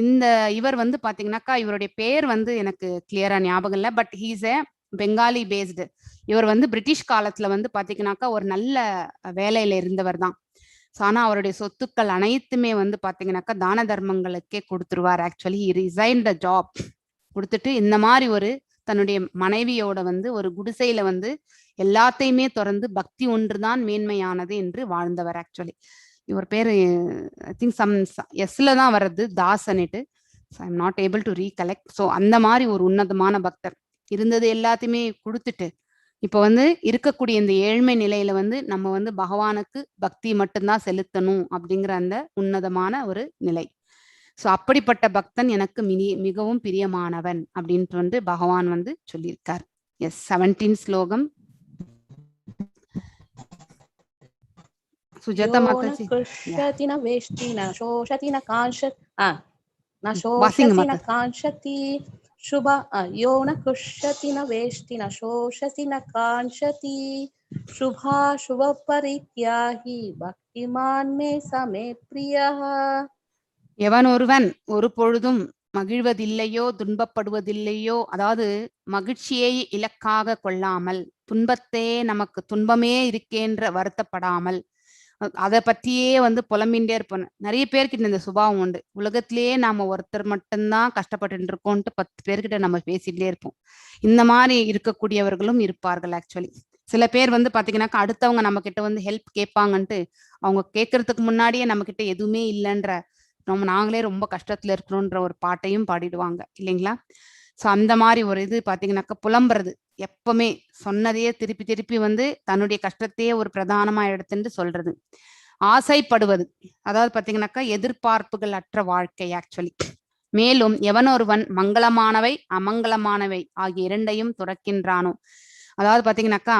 இந்த இவர் வந்து பாத்தீங்கன்னாக்கா இவருடைய பேர் வந்து எனக்கு கிளியரா ஞாபகம் இல்லை. But he's a Bengali based. இவர் வந்து பிரிட்டிஷ் காலத்துல வந்து பாத்தீங்கன்னாக்கா ஒரு நல்ல வேலையில இருந்தவர் தான். ஆனா அவருடைய சொத்துக்கள் அனைத்துமே வந்து பாத்தீங்கன்னாக்கா தான தர்மங்களுக்கே கொடுத்துருவார். ஆக்சுவலி ரிசைன் த ஜாப் கொடுத்துட்டு இந்த மாதிரி ஒரு தன்னுடைய மனைவியோட வந்து ஒரு குடிசையில வந்து எல்லாத்தையுமே தொடர்ந்து பக்தி ஒன்றுதான் மேன்மையானது என்று வாழ்ந்தவர். ஆக்சுவலி இவர் பேரு ஐ திங்க் சம் எஸ்ல தான் வர்றது, thousand. I am not able to recollect. So அந்த மாதிரி ஒரு உன்னதமான பக்தர் இருந்தது எல்லாத்தையுமே கொடுத்துட்டு இப்ப வந்து இருக்கக்கூடிய இந்த ஏழ்மை நிலையில வந்து நம்ம வந்து பகவானுக்கு பக்தி மட்டும்தான் செலுத்தணும் அப்படிங்கிற அந்த உன்னதமான ஒரு நிலை. சோ அப்படிப்பட்ட பக்தன் எனக்கு மிகவும் பிரியமானவன் அப்படின்ட்டு வந்து பகவான் வந்து சொல்லியிருக்கார். எஸ் 17 ஸ்லோகம். சுஜாதா மாதாஜி शुभा यो न कृष्यति न वेष्टि न शोषति न कांक्षति शुभा शुभ परित्याही भक्तिमान मे समे प्रियः. எவன் ஒருவன் ஒரு பொழுதும் மகிழ்வதில்லையோ துன்பப்படுவதில்லையோ, அதாவது மகிழ்ச்சியை இலக்காக கொள்ளாமல், துன்பத்தே நமக்கு துன்பமே இருக்கேன்ற வருத்தப்படாமல், அதை பத்தியே வந்து புலம்பின்ண்டே இருப்போம். நிறைய பேர்கிட்ட இந்த சுபாவம் உண்டு. உலகத்திலேயே நாம ஒருத்தர் மட்டும்தான் கஷ்டப்பட்டு இருக்கோம்ட்டு 10 பேர்கிட்ட நம்ம பேசிட்டே இருப்போம். இந்த மாதிரி இருக்கக்கூடியவர்களும் இருப்பார்கள். ஆக்சுவலி சில பேர் வந்து பாத்தீங்கன்னாக்கா அடுத்தவங்க நம்ம கிட்ட வந்து ஹெல்ப் கேட்பாங்கன்ட்டு அவங்க கேட்கறதுக்கு முன்னாடியே நம்ம கிட்ட எதுவுமே இல்லைன்ற, நாங்களே ரொம்ப கஷ்டத்துல இருக்கிறோன்ற ஒரு பாட்டையும் பாடிடுவாங்க இல்லைங்களா. சோ அந்த மாதிரி ஒரு இது பாத்தீங்கன்னாக்கா புலம்புறது, எப்பவுமே சொன்னதையே திருப்பி திருப்பி வந்து தன்னுடைய கஷ்டத்தையே ஒரு பிரதானமா எடுத்துட்டு சொல்றது. ஆசைப்படுவது, அதாவது பாத்தீங்கன்னாக்கா எதிர்பார்ப்புகள் அற்ற வாழ்க்கை. ஆக்சுவலி மேலும் எவனொருவன் மங்களமானவை அமங்கலமானவை ஆகிய இரண்டையும் துறக்கின்றானோ, அதாவது பாத்தீங்கன்னாக்கா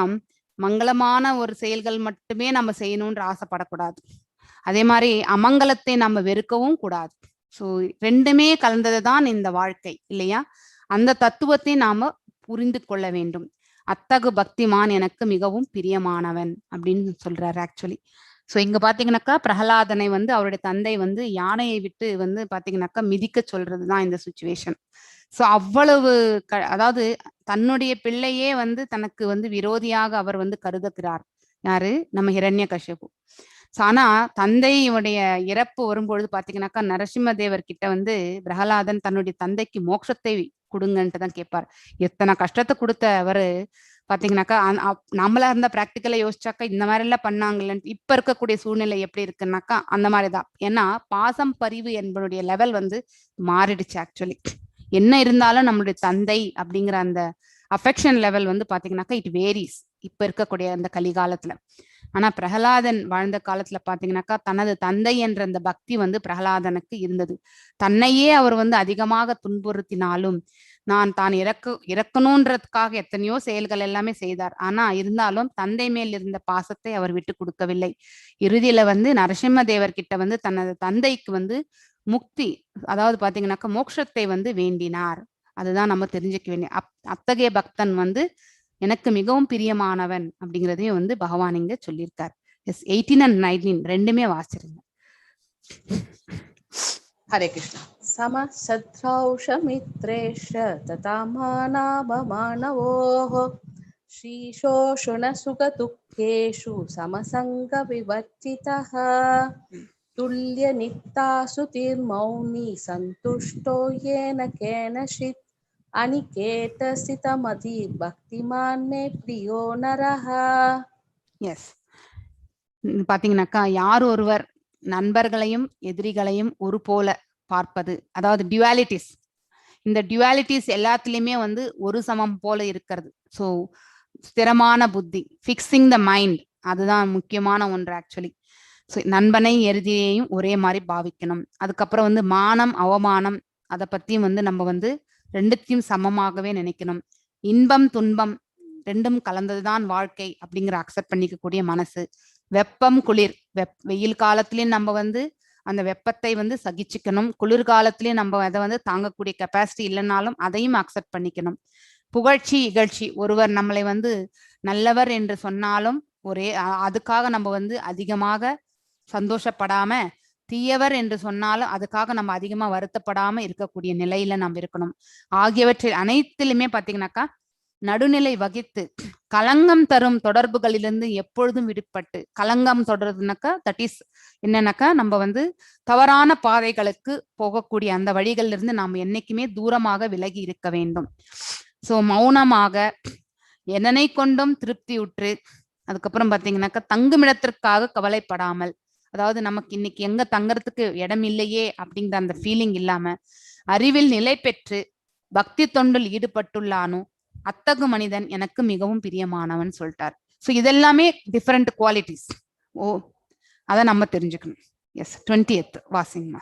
மங்களமான ஒரு செயல்கள் மட்டுமே நம்ம செய்யணும்ன்ற ஆசைப்படக்கூடாது. அதே மாதிரி அமங்கலத்தை நம்ம வெறுக்கவும் கூடாது. சோ ரெண்டுமே கலந்ததுதான் இந்த வாழ்க்கை இல்லையா. அந்த தத்துவத்தை நாம புரிந்து கொள்ள வேண்டும். அத்தகு பக்திமான் எனக்கு மிகவும் பிரியமானவன் அப்படின்னு சொல்றாரு. ஆக்சுவலி சோ இங்க பாத்தீங்கன்னாக்கா பிரகலாதனை வந்து அவருடைய தந்தை வந்து யானையை விட்டு வந்து பாத்தீங்கன்னாக்கா மிதிக்க சொல்றதுதான் இந்த சுச்சுவேஷன். சோ அவ்வளவு அதாவது தன்னுடைய பிள்ளையே வந்து தனக்கு வந்து விரோதியாக அவர் வந்து கருதுகிறார். யாரு? நம்ம ஹிரண்யகசிபு. ஆனா தந்தையுடைய இறப்பு வரும்பொழுது பாத்தீங்கன்னாக்கா நரசிம்ம தேவர் கிட்ட வந்து பிரகலாதன் தன்னுடைய தந்தைக்கு மோட்சத்தை கொடுங்கன்ட்டு தான் கேட்பார். எத்தனை கஷ்டத்தை கொடுத்த அவரு பாத்தீங்கன்னாக்கா நம்மளா இருந்தா பிராக்டிக்கலா யோசிச்சாக்கா இந்த மாதிரி எல்லாம் பண்ணாங்கல்லன்ட்டு. இப்ப இருக்கக்கூடிய சூழ்நிலை எப்படி இருக்குன்னாக்கா அந்த மாதிரிதான். ஏன்னா பாசம் பரிவு என்பனுடைய லெவல் வந்து மாறிடுச்சு. ஆக்சுவலி என்ன இருந்தாலும் நம்மளுடைய தந்தை அப்படிங்கிற அந்த அஃபெக்ஷன் லெவல் வந்து பாத்தீங்கன்னாக்கா இட் வேரிஸ் இப்ப இருக்கக்கூடிய அந்த கலிகாலத்துல. ஆனா பிரகலாதன் வாழ்ந்த காலத்துல பாத்தீங்கன்னாக்கா தனது தந்தை என்ற அந்த பக்தி வந்து பிரகலாதனுக்கு இருந்தது. தன்னையே அவர் வந்து அதிகமாக துன்புறுத்தினாலும் தான் இறக்கணும்ன்றதுக்காக எத்தனையோ செயல்கள் எல்லாமே செய்தார். ஆனா இருந்தாலும் தந்தை மேல் இருந்த பாசத்தை அவர் விட்டு கொடுக்கவில்லை. இறுதியில வந்து நரசிம்ம தேவர் கிட்ட வந்து தனது தந்தைக்கு வந்து முக்தி, அதாவது பாத்தீங்கன்னாக்கா மோட்சத்தை வந்து வேண்டினார். அதுதான் நம்ம தெரிஞ்சுக்க வேண்டிய. அத்தகைய பக்தன் வந்து எனக்கு மிகவும் பிரியமானவன் அப்படிங்கிறதையும் வந்து பகவான் இங்க சொல்லியிருக்கார். 18 and 19 ரெண்டுமே வாசிச்சிருங்க. हरे कृष्ण। समसद्रौषमित्रेश्च तथा मानावमानवोः शीशोषुणसुखदुःखेषु समसङ्गविवर्जितः तुल्यनित्यासुतिर्मौनी सन्तुष्टो येन केनचित् अनिकेतसितमतिर्भक्तिमान् मे प्रियो नरः। எஸ், பாத்தீங்கன்னாக்கா யார் ஒருவர் நண்பர்களையும் எதிரிகளையும் ஒரு போல பார்ப்பது, அதாவது டியூவாலிட்டிஸ், இந்த டியூவாலிட்டிஸ் எல்லாத்துலயுமே வந்து ஒரு சமம் போல இருக்கிறது. ஸோ ஸ்திரமான புத்தி, ஃபிக்ஸிங் த மைண்ட், அதுதான் முக்கியமான ஒன்று ஆக்சுவலி. ஸோ நண்பனை எதிரியையும் ஒரே மாதிரி பாவிக்கணும். அதுக்கப்புறம் வந்து மானம் அவமானம், அதை பத்தியும் வந்து நம்ம வந்து ரெண்டுத்தையும் சமமாகவே நினைக்கணும். இன்பம் துன்பம் ரெண்டும் கலந்ததுதான் வாழ்க்கை அப்படிங்கிற அக்செப்ட் பண்ணிக்கக்கூடிய மனசு. வெப்பம் குளிர், வெயில் காலத்திலயும் நம்ம வந்து அந்த வெப்பத்தை வந்து சகிச்சுக்கணும். குளிர்காலத்திலயும் நம்ம அதை வந்து தாங்கக்கூடிய கெப்பாசிட்டி இல்லைனாலும் அதையும் அக்செப்ட் பண்ணிக்கணும். புகழ்ச்சி இகழ்ச்சி, ஒருவர் நம்மளை வந்து நல்லவர் என்று சொன்னாலும் அதுக்காக நம்ம வந்து அதிகமாக சந்தோஷப்படாம, தீயவர் என்று சொன்னாலும் அதுக்காக நம்ம அதிகமா வருத்தப்படாம இருக்கக்கூடிய நிலையில நம்ம இருக்கணும். ஆகியவற்றில் அனைத்திலுமே பாத்தீங்கன்னாக்கா நடுநிலை வகித்து களங்கம் தரும் தொடர்புகளிலிருந்து எப்பொழுதும் விடுபட்டு, களங்கம் தொடர்புனாக்கா தட் இஸ் என்னன்னாக்கா நம்ம வந்து தவறான பாதைகளுக்கு போகக்கூடிய அந்த வழிகளிலிருந்து இருந்து நாம் என்னைக்குமே தூரமாக விலகி இருக்க வேண்டும். ஸோ மௌனமாக என்னனை கொண்டும் திருப்தியுற்று, அதுக்கப்புறம் பாத்தீங்கன்னாக்கா தங்குமிடத்திற்காக கவலைப்படாமல், அதாவது நமக்கு இன்னைக்கு எங்க தங்கறதுக்கு இடம் இல்லையே அப்படிங்கிற அந்த ஃபீலிங் இல்லாம அறிவில் நிலை பெற்று பக்தி தொண்டில் ஈடுபட்டுள்ளானோ அத்தகு மனிதன் எனக்கு மிகவும் பிரியமானவன் சொல்லிட்டார். ஸோ இதெல்லாமே டிஃபரெண்ட் குவாலிட்டிஸ். ஓ, அதை நம்ம தெரிஞ்சுக்கணும். எஸ், 20th வாசிங்கம்மா.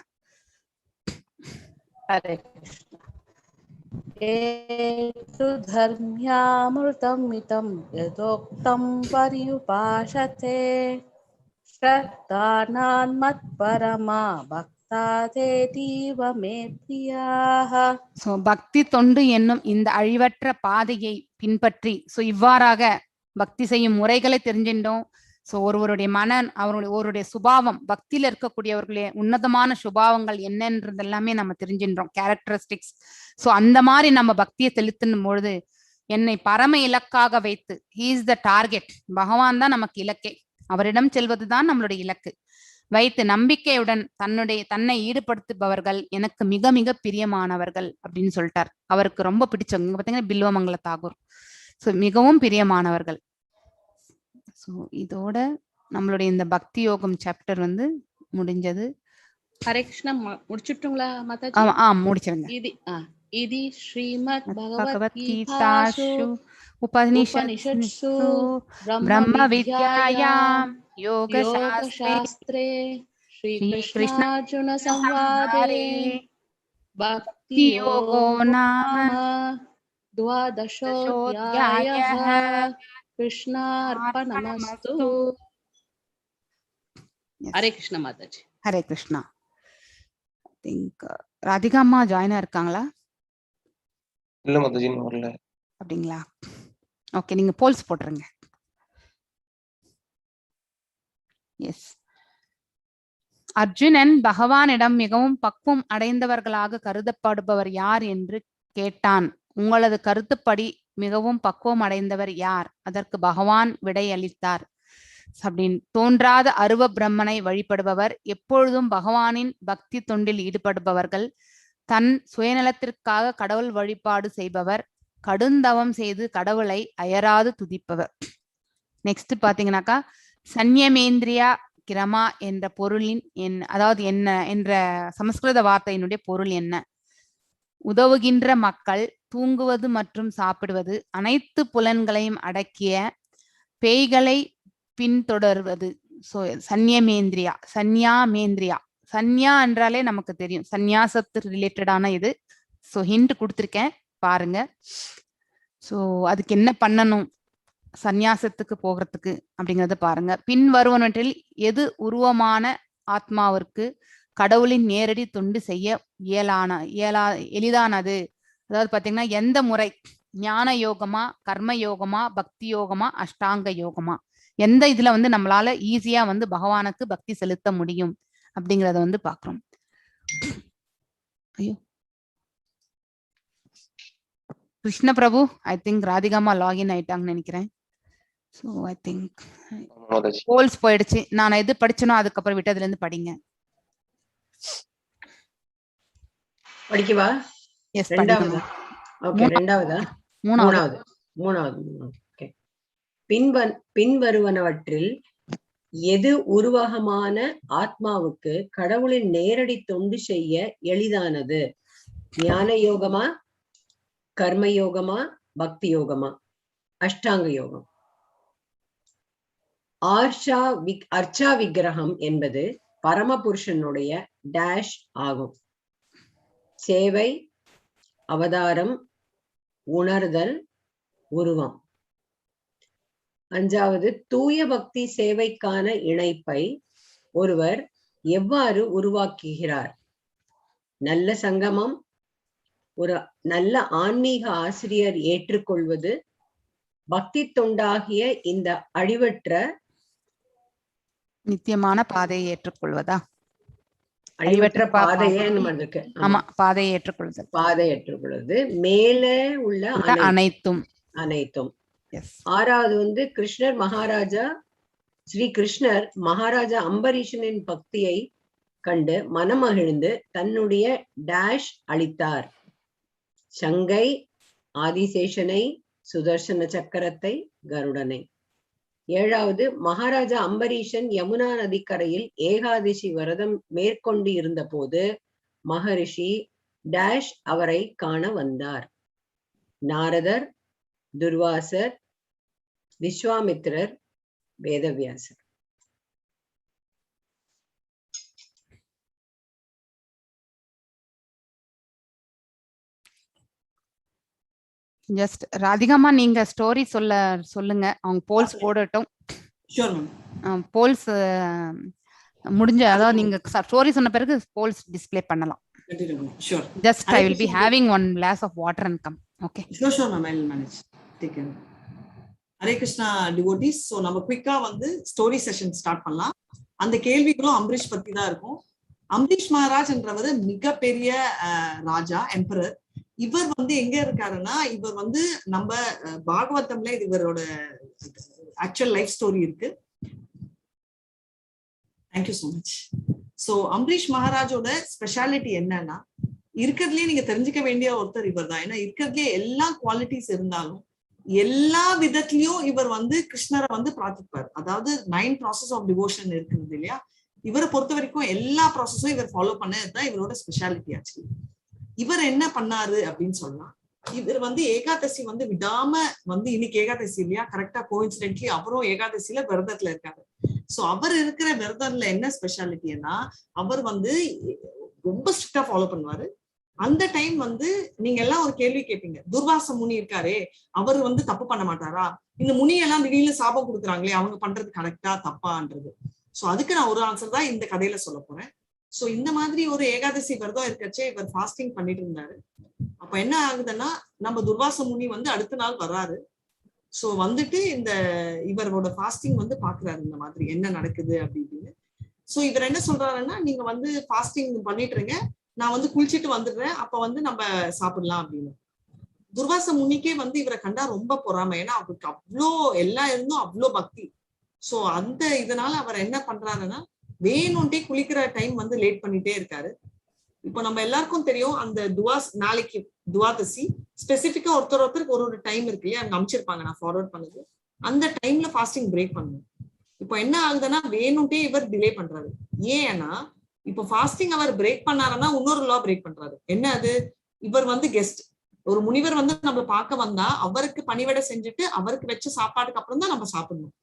हरे कृष्ण। एतु धर्म्यामृतमिदं यदोक्तं पर्युपासते श्रद्धानान् मत्परमा பக்தாதேதீவ மே பிரியாஹ. ஸோ பக்தி தொண்டு என்னும் இந்த அழிவற்ற பாதையை பின்பற்றி, ஸோ இவ்வாறாக பக்தி செய்யும் முறைகளை தெரிஞ்சின்றோம். ஸோ ஒருவருடைய ஒருவருடைய சுபாவம், பக்தியில இருக்கக்கூடியவர்களுடைய உன்னதமான சுபாவங்கள் என்னன்றது எல்லாமே நம்ம தெரிஞ்சின்றோம், கேரக்டரிஸ்டிக்ஸ். ஸோ அந்த மாதிரி நம்ம பக்தியை செலுத்தும் பொழுது என்னை பரம இலக்காக வைத்து, ஹீ இஸ் த டார்கெட், பகவான் தான் நமக்கு இலக்கே, அவரிடம் செல்வதுதான் நம்மளுடைய இலக்கு வைத்து நம்பிக்கையுடன் தன்னை ஈடுபடுத்துபவர்கள் எனக்கு மிக மிக பிரியமானவர்கள் அப்படின்னு சொல்லிட்டார். அவருக்கு ரொம்ப பிடிச்சவங்க பார்த்தீங்கன்னா பில்வமங்கல தாகூர். ஸோ மிகவும் பிரியமானவர்கள். ஸோ இதோட நம்மளுடைய இந்த பக்தி யோகம் சாப்டர் வந்து முடிஞ்சது. ஹரே கிருஷ்ணா. முடிச்சுட்டுங்களா மாதாஜி? முடிச்சிருங்க. இது ஸ்ரீமத் பகவத்கீதாசு உபனிஷத்சு பிரம்ம வித்யாயாம் யோகசாஸ்திரே ஸ்ரீகிருஷ்ணார்ஜுன சம்வாதே பக்தி யோகோ நாம द्वादशोऽध्यायः। कृष्णार्पणमस्तु। हरे कृष्ण माताजी. ஹரே கிருஷ்ணா. திங்க் ராதிகா அம்மா ஜாயினா இருக்காங்களா? இல்ல மாதாஜி, வரல. அப்படிங்களா? ஓகே, நீங்க போல்ஸ் போட்டுருங்க. எஸ். அர்ஜுனன் பகவானிடம் மிகவும் பக்குவம் அடைந்தவர்களாக கருதப்படுபவர் யார் என்று கேட்டான். உங்களது கருத்துப்படி மிகவும் பக்குவம் அடைந்தவர் யார்? அதற்கு பகவான் விடை அளித்தார். அப்படின்னு தோன்றாத அருவ பிரம்மனை வழிபடுபவர், எப்பொழுதும் பகவானின் பக்தி தொண்டில் ஈடுபடுபவர்கள், தன் சுயநலத்திற்காக கடவுள் வழிபாடு செய்பவர், கடுந்தவம் செய்து கடவுளை அயராது துதிப்பவர். நெக்ஸ்ட் பாத்தீங்கன்னாக்கா சன்யமேந்திரியா கிரமா என்ற பொருளின் அதாவது என்ன என்ற சமஸ்கிருத வார்த்தையினுடைய பொருள் என்ன? உதவுகின்ற மக்கள், தூங்குவது மற்றும் சாப்பிடுவது, அனைத்து புலன்களையும் அடக்கிய, பேய்களை பின்தொடர்வது. ஸோ சன்யமேந்திரியா, சன்யாமேந்திரியா. சன்யா என்றாலே நமக்கு தெரியும், சந்நியாசத்துக்கு ரிலேட்டடான இது. ஸோ ஹிண்ட் கொடுத்துருக்கேன் பாருங்க. ஸோ அதுக்கு என்ன பண்ணணும் சந்நியாசத்துக்கு போகிறதுக்கு அப்படிங்கறத பாருங்க. பின் வருவனவற்றில் எது உருவமான ஆத்மாவிற்கு கடவுளின் நேரடி தொண்டு செய்ய எளிதானது? அதாவது பாத்தீங்கன்னா எந்த முறை, ஞான யோகமா, கர்ம யோகமா, பக்தி யோகமா, அஷ்டாங்க யோகமா, எந்த இதுல வந்து நம்மளால ஈஸியா வந்து பகவானுக்கு பக்தி செலுத்த முடியும் அப்படிங்கறத வந்து பாக்குறோம். ஐயோ கிருஷ்ண பிரபு ஐ திங்க் ராதிகாமா லாகின் ஆயிட்டாங்கன்னு நினைக்கிறேன். ஸோ ஐ திங்க் ஆமா மாதாஜி. போல்ஸ் போயிடுச்சு. நான் எது படிச்சனோ அதுக்கப்புறம் விட்டதுல இருந்து படிங்க. படிக்கவா? எஸ் ரெண்டாவதா? ஓகே, ரெண்டாவதா? மூணாவது. மூணாவது. ஓகே. பின்வருவனவற்றில் எது உருவகமான ஆத்மாவுக்கு கடவுளின் நேரடி தொண்டு செய்ய எளிதானது? ஞான யோகமா, கர்ம யோகமா, பக்தி யோகமா, அஷ்டாங்க யோகம்? அர்ச்சா விக்கிரகம் என்பது பரமபுருஷனுடைய டேஷ் ஆகும். சேவை, அவதாரம், உணர்தல், உருவம். அஞ்சாவது, தூய பக்தி சேவைக்கான இணைப்பை ஒருவர் எவ்வாறு உருவாக்குகிறார்? நல்ல சங்கமம், ஒரு நல்ல ஆன்மீக ஆசிரியர் ஏற்றுக்கொள்வது, பக்தி தொண்டாகிய இந்த அழிவற்ற நித்தியமான பாதையை ஏற்றுக்கொள்வதா? அழிவற்ற பாதையே ஆமா, பாதையை ஏற்றுக்கொள்வது. பாதை ஏற்றுக்கொள்வது, மேலே உள்ள அனைத்தும். ஆறாவது கிருஷ்ணர் மகாராஜா ஸ்ரீ கிருஷ்ணர் மகாராஜா அம்பரீஷனின் பக்தியை கண்டு மனமகிழ்ந்து தன்னுடைய டேஷ் அளித்தார். சங்கை, ஆதிசேஷனை, சுதர்சன சக்கரத்தை, கருடனை. ஏழாவது, மகாராஜா அம்பரீஷன் யமுனா நதிக்கரையில் ஏகாதசி விரதம் மேற்கொண்டு இருந்த போது மகரிஷி டேஷ் அவரை காண வந்தார். நாரதர், துர்வாசர், விஸ்வாமித்திரர், வேதவியாசர். ஜஸ்ட் ராதிகாமா நீங்க ஸ்டோரி சொல்லுங்க. அவங்க போல்ஸ் போடட்டும். போல்ஸ் முடிஞ்ச, அதாவது நீங்க ஸ்டோரி சொன்ன பிறகு போல்ஸ் டிஸ்ப்ளே பண்ணலாம். Just I will be having one glass of water and come. Okay. Sure ma'am, I will manage. Take care. Hare Krishna devotees. So நம்ம குயிக்கா ஸ்டோரி செஷன் ஸ்டார்ட் பண்ணலாம். அந்த கேள்விகளும் அம்பரீஷ் பத்தி தான் இருக்கும். அம்பரீஷ் மகாராஜ் என்றவர் மிகப்பெரிய ராஜா, எம்பரர். இவர் எங்க இருக்காருன்னா, இவர் நம்ம பாகவதம்ல இவரோட ஆக்சுவல் லைஃப் ஸ்டோரி இருக்கு. Thank you so much. So Ambarish மகாராஜோட ஸ்பெஷாலிட்டி என்னன்னா, இருக்கிறதுலயே நீங்க தெரிஞ்சுக்க வேண்டிய ஒருத்தர் இவர் தான். ஏன்னா இருக்கிறதுலயே எல்லா குவாலிட்டிஸ் இருந்தாலும் எல்லா விதத்திலயும் இவர் கிருஷ்ணரை பிரார்த்திப்பார். அதாவது 9 ப்ராசஸ் ஆஃப் டிவோஷன் இருக்குது இல்லையா, இவரை பொறுத்த வரைக்கும் எல்லா ப்ராசஸும் இவர் ஃபாலோ பண்ணதுதான் இவரோட ஸ்பெஷாலிட்டி. ஆக்சுவலி இவர் என்ன பண்ணாரு அப்படின்னு சொல்லலாம், இவர் ஏகாதசி விடாம இன்னைக்கு ஏகாதசி இல்லையா, கரெக்டா கோஇன்சிடென்ட்லி அவரும் ஏகாதசியில விரதத்துல இருக்காரு. சோ அவர் இருக்கிற விரதத்துல என்ன ஸ்பெஷாலிட்டின்னா, அவர் ரொம்ப ஸ்ட்ரிக்டா ஃபாலோ பண்ணுவாரு. அந்த டைம் நீங்க எல்லாம் ஒரு கேள்வி கேட்பீங்க, துர்வாச முனி இருக்காரே அவர் தப்பு பண்ண மாட்டாரா? இந்த முனியெல்லாம் திடீர்னு சாபம் கொடுக்குறாங்களே, அவங்க பண்றது கரெக்டா தப்பான்றது. சோ அதுக்கு நான் ஒரு ஆன்சர் தான் இந்த கதையில சொல்ல போறேன். சோ இந்த மாதிரி ஒரு ஏகாதசி விரதம் இருக்கச்சே இவர் ஃபாஸ்டிங் பண்ணிட்டு இருந்தாரு. அப்ப என்ன ஆகுதுன்னா, நம்ம துர்வாச முனி அடுத்த நாள் வர்றாரு. சோ இந்த இவரோட ஃபாஸ்டிங் பாக்குறாரு, இந்த மாதிரி என்ன நடக்குது அப்படின்னு. சோ இவர் என்ன சொல்றாருன்னா, நீங்க ஃபாஸ்டிங் பண்ணிட்டு இருங்க, நான் குளிச்சுட்டு வந்துடுறேன், அப்ப நம்ம சாப்பிடலாம் அப்படின்னு. துர்வாச முனிக்கே இவரை கண்டா ரொம்ப பொறாமை. ஏன்னா அவருக்கு அவ்வளோ எல்லாம் இருந்தும் அவ்வளோ பக்தி. சோ அந்த இதனால அவர் என்ன பண்றாருன்னா, வேணும்ட்டே குளிக்கிற டைம் லேட் பண்ணிட்டே இருக்காரு. இப்போ நம்ம எல்லாருக்கும் தெரியும், அந்த நாளைக்கு துவாதசி ஸ்பெசிபிக்கா ஒருத்தருக்கு ஒரு டைம் இருக்கு இல்லையா, அவங்க அமைச்சிருப்பாங்க, நான் ஃபார்வர்ட் பண்ணது. அந்த டைம்ல ஃபாஸ்டிங் பிரேக் பண்ணணும். இப்போ என்ன ஆகுதுன்னா, வேணும்ட்டே இவர் டிலே பண்றாரு. ஏன்னா இப்போ ஃபாஸ்டிங் அவர் பிரேக் பண்ணாருன்னா இன்னொரு லா பிரேக் பண்றாரு. என்ன அது? இவர் கெஸ்ட், ஒரு முனிவர் நம்ம பார்க்க வந்தா அவருக்கு பணிவிடை செஞ்சுட்டு அவருக்கு வச்ச சாப்பாட்டுக்கு அப்புறம் தான் நம்ம சாப்பிடணும்.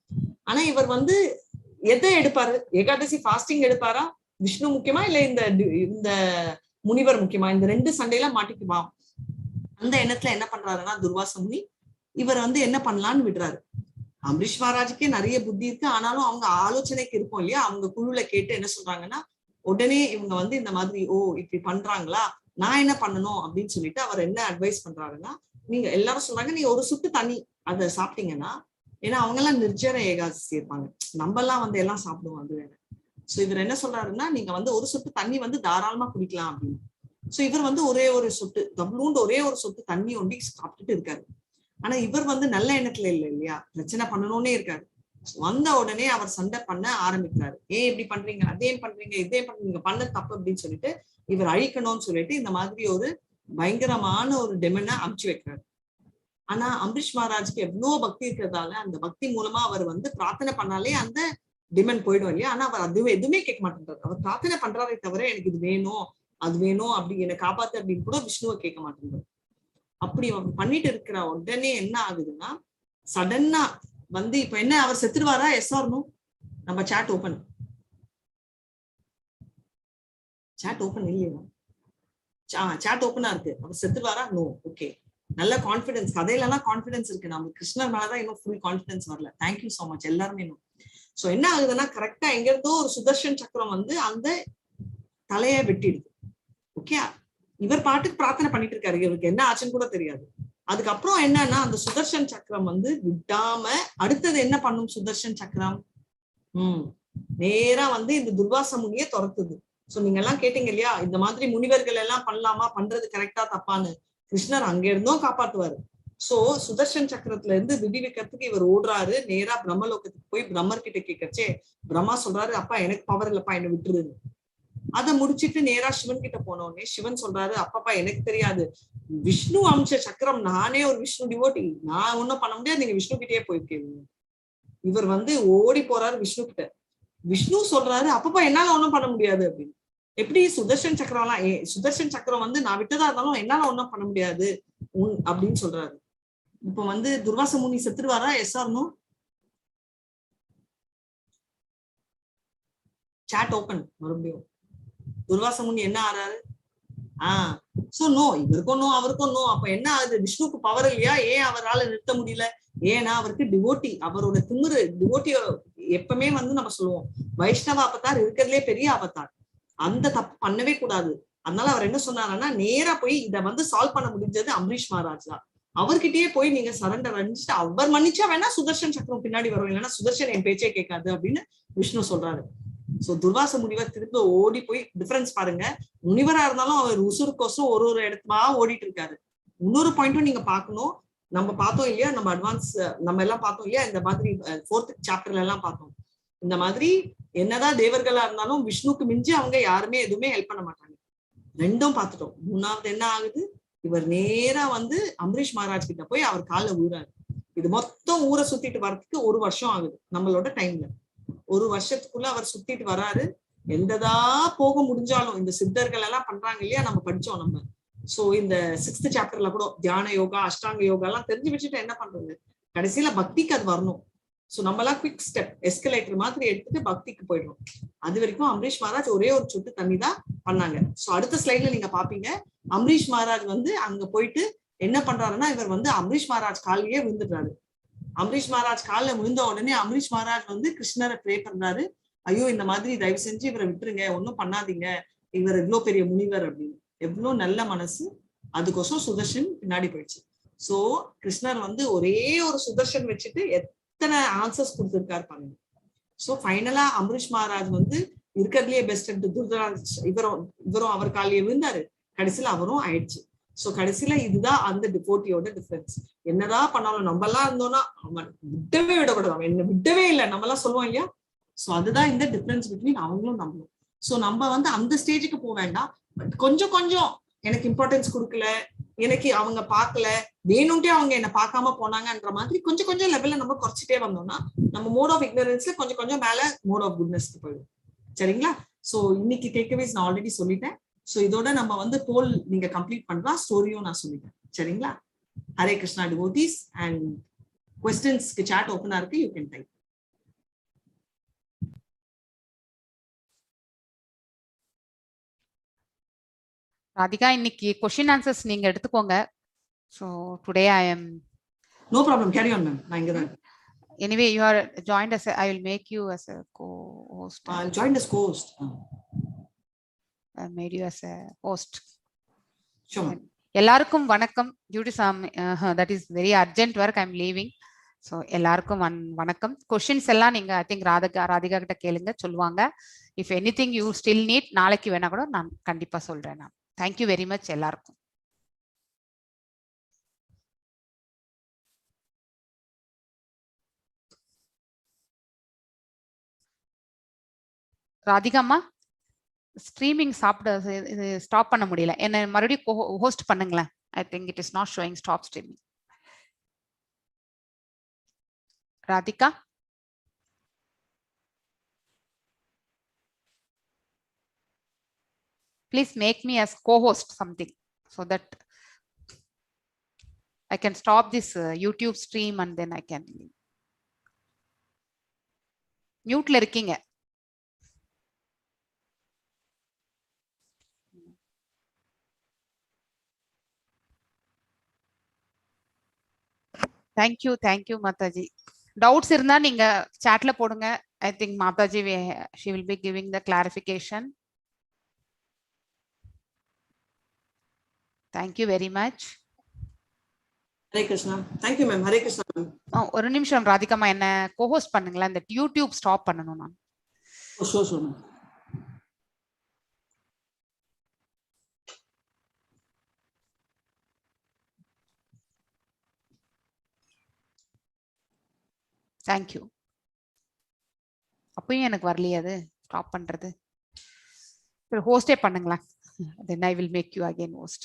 ஆனா இவர் எதை எடுப்பாரு? ஏகாதசி ஃபாஸ்டிங் எடுப்பாரா? விஷ்ணு முக்கியமா இல்ல இந்த முனிவர் முக்கியமா? இந்த 2 சண்டையில மாட்டிக்குமா? அந்த எண்ணத்துல என்ன பண்றாருன்னா, துர்வாச முனி இவர் என்ன பண்ணலான்னு விடுறாரு. அம்பரீஷ் மகாராஜுக்கே நிறைய புத்தி இருக்கு, ஆனாலும் அவங்க ஆலோசனைக்கு இருக்கும் இல்லையா, அவங்க குழுல கேட்டு என்ன சொல்றாங்கன்னா, உடனே இவங்க இந்த மாதிரி இப்படி பண்றாங்களா, நான் என்ன பண்ணணும் அப்படின்னு சொல்லிட்டு அவர் என்ன அட்வைஸ் பண்றாருன்னா, நீங்க எல்லாரும் சொல்றாங்க, நீங்க ஒரு சுட்டு தண்ணி அதை சாப்பிட்டீங்கன்னா, ஏன்னா அவங்க எல்லாம் நிர்ஜர ஏகாதசி இருப்பாங்க, நம்ம எல்லாம் எல்லாம் சாப்பிடுவோம் அது வேற. சோ இவர் என்ன சொல்றாருன்னா, நீங்க ஒரு சொட்டு தண்ணி தாராளமா குடிக்கலாம் அப்படின்னு. சோ இவர் வந்து ஒரே ஒரு சொட்டு தம்லூண்டு ஒரே ஒரு சொட்டு தண்ணி ஒண்டி சாப்பிட்டுட்டு இருக்காரு. ஆனா இவர் வந்து நல்ல எண்ணத்துல இல்ல இல்லையா, பிரச்சனை பண்ணணும்னே இருக்காரு. வந்த உடனே அவர் சண்டை பண்ண ஆரம்பிக்கிறாரு. ஏன் இப்படி பண்றீங்க, அதே பண்றீங்க, இதே பண்றீங்க, பண்ண தப்பு அப்படின்னு சொல்லிட்டு இவர் அழிக்கணும்னு சொல்லிட்டு இந்த மாதிரி ஒரு பயங்கரமான ஒரு டெமனை அமுச்சு வைக்கிறாரு. ஆனா அம்பரீஷ் மகாராஜ்க்கு எவ்வளவு பக்தி இருக்கிறதால அந்த பக்தி மூலமா அவர் வந்து பிரார்த்தனை பண்ணாலே அந்த டிமெண்ட் போயிடும் இல்லையா. ஆனா அவர் அதுவே எதுவுமே கேட்க மாட்டேன்றாரு. அவர் பிரார்த்தனை பண்றாரே தவிர எனக்கு இது வேணும் அது வேணும் அப்படி என்னை காப்பாத்து அப்படின்னு கூட விஷ்ணுவை கேட்க மாட்டேன்றாரு. அப்படி அவர் பண்ணிட்டு இருக்கிற உடனே என்ன ஆகுதுன்னா சடனா வந்து இப்ப என்ன அவர் செத்துருவாரா? Yes or no? நம்ம சாட் ஓபன் இல்லையா? சாட் ஓபனா இருக்கு. அவர் செத்துருவாரா? நோ. ஓகே, நல்ல கான்பிடன்ஸ், கதையிலலாம் கான்பிடன்ஸ் இருக்கு. நம்ம கிருஷ்ணர் மேலதான் இன்னும் ஃபுல் கான்பிடன்ஸ் வரல. தேங்க்யூ சோ மச் எல்லாருமே. சோ என்ன ஆகுதுன்னா கரெக்டா எங்க இருந்தோ ஒரு சுதர்ஷன் சக்கரம் வந்து அந்த தலைய வெட்டிடுது. ஓகே, இவர் பாட்டுக்கு பிரார்த்தனை பண்ணிட்டு இருக்காரு, இவருக்கு என்ன ஆச்சுன்னு கூட தெரியாது. அதுக்கப்புறம் என்னன்னா அந்த சுதர்ஷன் சக்கரம் வந்து விடாம அடுத்தது என்ன பண்ணும் சுதர்ஷன் சக்கரம்? நேரா வந்து இந்த துர்வாச முனியை துரத்துது. சோ நீங்க எல்லாம் கேட்டீங்க இல்லையா, இந்த மாதிரி முனிவர்கள் எல்லாம் பண்ணலாமா, பண்றது கரெக்டா தப்பான்னு. கிருஷ்ணர் அங்க இருந்தும் காப்பாத்துவாரு. சோ சுதர்ஷன் சக்கரத்துல இருந்து விடுவிக்கிறதுக்கு இவர் ஓடுறாரு. நேரா பிரம்மலோகத்துக்கு போய் பிரம்மர் கிட்ட கேட்கச்சே பிரம்மா சொல்றாரு, அப்பா எனக்கு பவர் இல்லப்பா, என்ன விட்டுருன்னு. அதை முடிச்சிட்டு நேரா சிவன் கிட்ட போனோடனே சிவன் சொல்றாரு, அப்பப்பா எனக்கு தெரியாது, விஷ்ணு அம்ச சக்கரம், நானே ஒரு விஷ்ணு டிவோட்டி, நான் ஒன்னும் பண்ண முடியாது, நீங்க விஷ்ணு கிட்டே போயிருக்கீங்க. இவர் வந்து ஓடி போறாரு விஷ்ணு கிட்ட. விஷ்ணு சொல்றாரு, அப்பப்பா என்னால ஒன்னும் பண்ண முடியாது அப்படின்னு. எப்படி சுதர்ஷன் சக்கரம் எல்லாம், சுதர்ஷன் சக்கரம் வந்து நான் விட்டதா இருந்தாலும் என்னால ஒன்னும் பண்ண முடியாது அப்படின்னு சொல்றாரு. இப்ப வந்து துர்வாச முனி செத்துருவாரா? Yes or no? Chat open மறுபடியும். துர்வாச முனி என்ன ஆறாரு? சோ நோ, இவருக்கும் நோ அவருக்கும் நோ. அப்ப என்ன ஆகுது, விஷ்ணுக்கு பவர் இல்லையா? ஏன் அவரால் நிறுத்த முடியல? ஏன்னா அவருக்கு டிவோட்டி, அவரோட திமிரு. டிவோட்டி எப்பவுமே வந்து நம்ம சொல்லுவோம் வைஷ்ணவ அவதார் இருக்கிறதுலே பெரிய அவதார், அந்த தப்பு பண்ணவே கூடாது. அதனால அவர் என்ன சொன்னாருன்னா நேரா போய் இதை வந்து சால்வ் பண்ண முடிஞ்சது அம்பரீஷ் மகாராஜ் தான். அவர்கிட்டயே போய் நீங்க சரண்டர் அடிச்சுட்டு அவர் மன்னிச்சா வேணா சுதர்ஷன் சக்கரம் பின்னாடி வரும், இல்லைன்னா சுதர்ஷன் என் பேச்சே கேட்காது அப்படின்னு விஷ்ணு சொல்றாரு. சோ துர்வாச முனிவர் திரும்ப ஓடி போய், டிஃபரன்ஸ் பாருங்க, முனிவரா இருந்தாலும் அவர் உசுருக்கோசம் ஒரு ஒரு இடத்துமா ஓடிட்டு இருக்காரு. இன்னொரு பாயிண்ட்டும் நீங்க பாக்கணும், நம்ம பார்த்தோம் இல்லையா, நம்ம அட்வான்ஸ் நம்ம எல்லாம் பார்த்தோம் இல்லையா, இந்த மாதிரி 4th சாப்டர்ல எல்லாம் பார்த்தோம். இந்த மாதிரி என்னதான் தேவர்களா இருந்தாலும் விஷ்ணுக்கு மிஞ்சி அவங்க யாருமே எதுவுமே ஹெல்ப் பண்ண மாட்டாங்க. ரெண்டும் பார்த்துட்டோம். மூணாவது என்ன ஆகுது, இவர் நேரா வந்து அம்பரீஷ் மகாராஜ் கிட்ட போய் அவர் காலில் விழுறாரு. இது மொத்தம் ஊரை சுத்திட்டு வர்றதுக்கு 1 வருஷம் ஆகுது நம்மளோட டைம்ல. 1 வருஷத்துக்குள்ள அவர் சுத்திட்டு வராரு. எந்ததா போக முடிஞ்சாலும் இந்த சித்தர்கள் எல்லாம் பண்றாங்க இல்லையா, நம்ம படிச்சோம் நம்ம. சோ இந்த 6th சாப்டர்ல கூட தியான யோகா, அஷ்டாங்க யோகா எல்லாம் தெரிஞ்சு வச்சுட்டு என்ன பண்றது, கடைசியில பக்திக்கு அது வரணும். சோ நம்ம எல்லாம் குவிக் ஸ்டெப் எஸ்கலேட்டர் மாதிரி எடுத்துட்டு பக்திக்கு போயிடும். அது வரைக்கும் அம்பரீஷ் மகாராஜ் ஒரே ஒரு சொட்டு தண்ணி தான் பண்ணாங்க. சோ அடுத்த ஸ்லைட்ல நீங்க பாப்பீங்க, அம்பரீஷ் மகாராஜ் வந்து அங்க போயிட்டு என்ன பண்றாருன்னா, இவர் வந்து அம்பரீஷ் மகாராஜ் காலிலேயே விழுந்துடுறாரு. அம்பரீஷ் மகாராஜ் காலில் விழுந்த உடனே அம்பரீஷ் மகாராஜ் வந்து கிருஷ்ணரை ப்ரே பண்றாரு, ஐயோ இந்த மாதிரி தயவு செஞ்சு இவரை விட்டுருங்க, ஒன்னும் பண்ணாதீங்க, இவர் எவ்வளவு பெரிய முனிவர் அப்படின்னு. எவ்வளவு நல்ல மனசு. அதுக்கோசம் சுதர்ஷன் பின்னாடி போயிடுச்சு. சோ கிருஷ்ணர் வந்து ஒரே ஒரு சுதர்ஷன் வச்சுட்டு எத்தனை ஆன்சர்ஸ் கொடுத்திருக்காரு பாருங்க. சோ ஃபைனலா அம்பரீஷ் மகாராஜ் வந்து இருக்கிறதுலயே பெஸ்ட் துர்தராஜ் இவரும் அவர் காலியே விழுந்தாரு, கடைசியில அவரும் ஆயிடுச்சு. சோ கடைசியில இதுதான் அந்த டிவோட்டியோட டிஃபரன்ஸ். என்னதான் பண்ணாலும் நம்ம எல்லாம் இருந்தோம்னா அவன் விட்டவே விடக்கூடாது, அவன் என்ன விட்டவே இல்லை நம்ம எல்லாம் சொல்லுவோம் இல்லையா. சோ அதுதான் இந்த டிஃபரன்ஸ் பிட்வீன் அவங்களும் நம்மளும். சோ நம்ம வந்து அந்த ஸ்டேஜுக்கு போக வேண்டாம், பட் கொஞ்சம் கொஞ்சம் எனக்கு இம்பார்ட்டன்ஸ் கொடுக்கல, எனக்கு அவங்க பார்க்கல, வேணும்ட்டே அவங்க என்ன பார்க்காம போனாங்கன்ற மாதிரி கொஞ்சம் கொஞ்சம் லெவல்ல நம்ம குறைச்சிட்டே வந்தோம்னா நம்ம மோட் ஆஃப் இக்னரன்ஸ்ல கொஞ்சம் கொஞ்சம் மேல மோட் ஆஃப் குட்னஸ்க்கு போயிடும். சரிங்களா? சோ இன்னைக்கு டேக்அவேஸ் நான் ஆல்ரெடி சொல்லிட்டேன். சோ இதோட நம்ம வந்து போல் நீங்க கம்ப்ளீட் பண்ணலாம், ஸ்டோரியும் நான் சொல்லிட்டேன். சரிங்களா? ஹரே கிருஷ்ணா டிவோட்டீஸ். அண்ட் क्वेश्चंसக்கு சாட் ஓபனா இருக்கு, யூ கேன் டைப். ராதிகா, இன்னைக்கு क्वेश्चन ஆன்சர்ஸ் நீங்க எடுத்துக்கோங்க. So today I am no problem, carry on ma'am. நான் இங்க தான். Anyway, you are joined as I will make you as a co-host. I'll join as co-host. I made you as a host. Sure. எல்லாருக்கும் வணக்கம். Due to some that is very urgent work, I am leaving. So எல்லாருக்கும் வணக்கம். Questions எல்லாம் நீங்க I think Radhika கிட்ட கேளுங்க, சொல்லுவாங்க. If anything you still need, நாளைக்கு வேணா கூட நான் கண்டிப்பா சொல்றேன். நான் தேங்க்யூ வெரி மச் எல்லாருக்கும். ராதிகாம்மா ஸ்ட்ரீமிங் ஸ்டாப் பண்ண முடியல, என்ன மறுபடியும் ஹோஸ்ட் பண்ணுங்களேன். I think it is not showing stop streaming. Radhika please make me as co-host something so that I can stop this YouTube stream and then I can mute la இருக்கீங்க. thank you Mataji. Doubts இருந்தா நீங்க சாட்ல போடுங்க. I think Mataji she will be giving the clarification. Thank you very much. Hare Krishna. Thank you ma'am. Hare Krishna ma'am. ஒரு நிமிஷம் ராதிகாமா, என்ன co-host பண்ணுங்களேன். இந்த YouTube stop பண்ணணும் நான். Sure ma'am. தேங்க்யூ. அப்பயும் எனக்கு வரலையே அது ஸ்டாப் பண்றது. ஹோஸ்டே பண்ணுங்களேன். Then I will make you again host.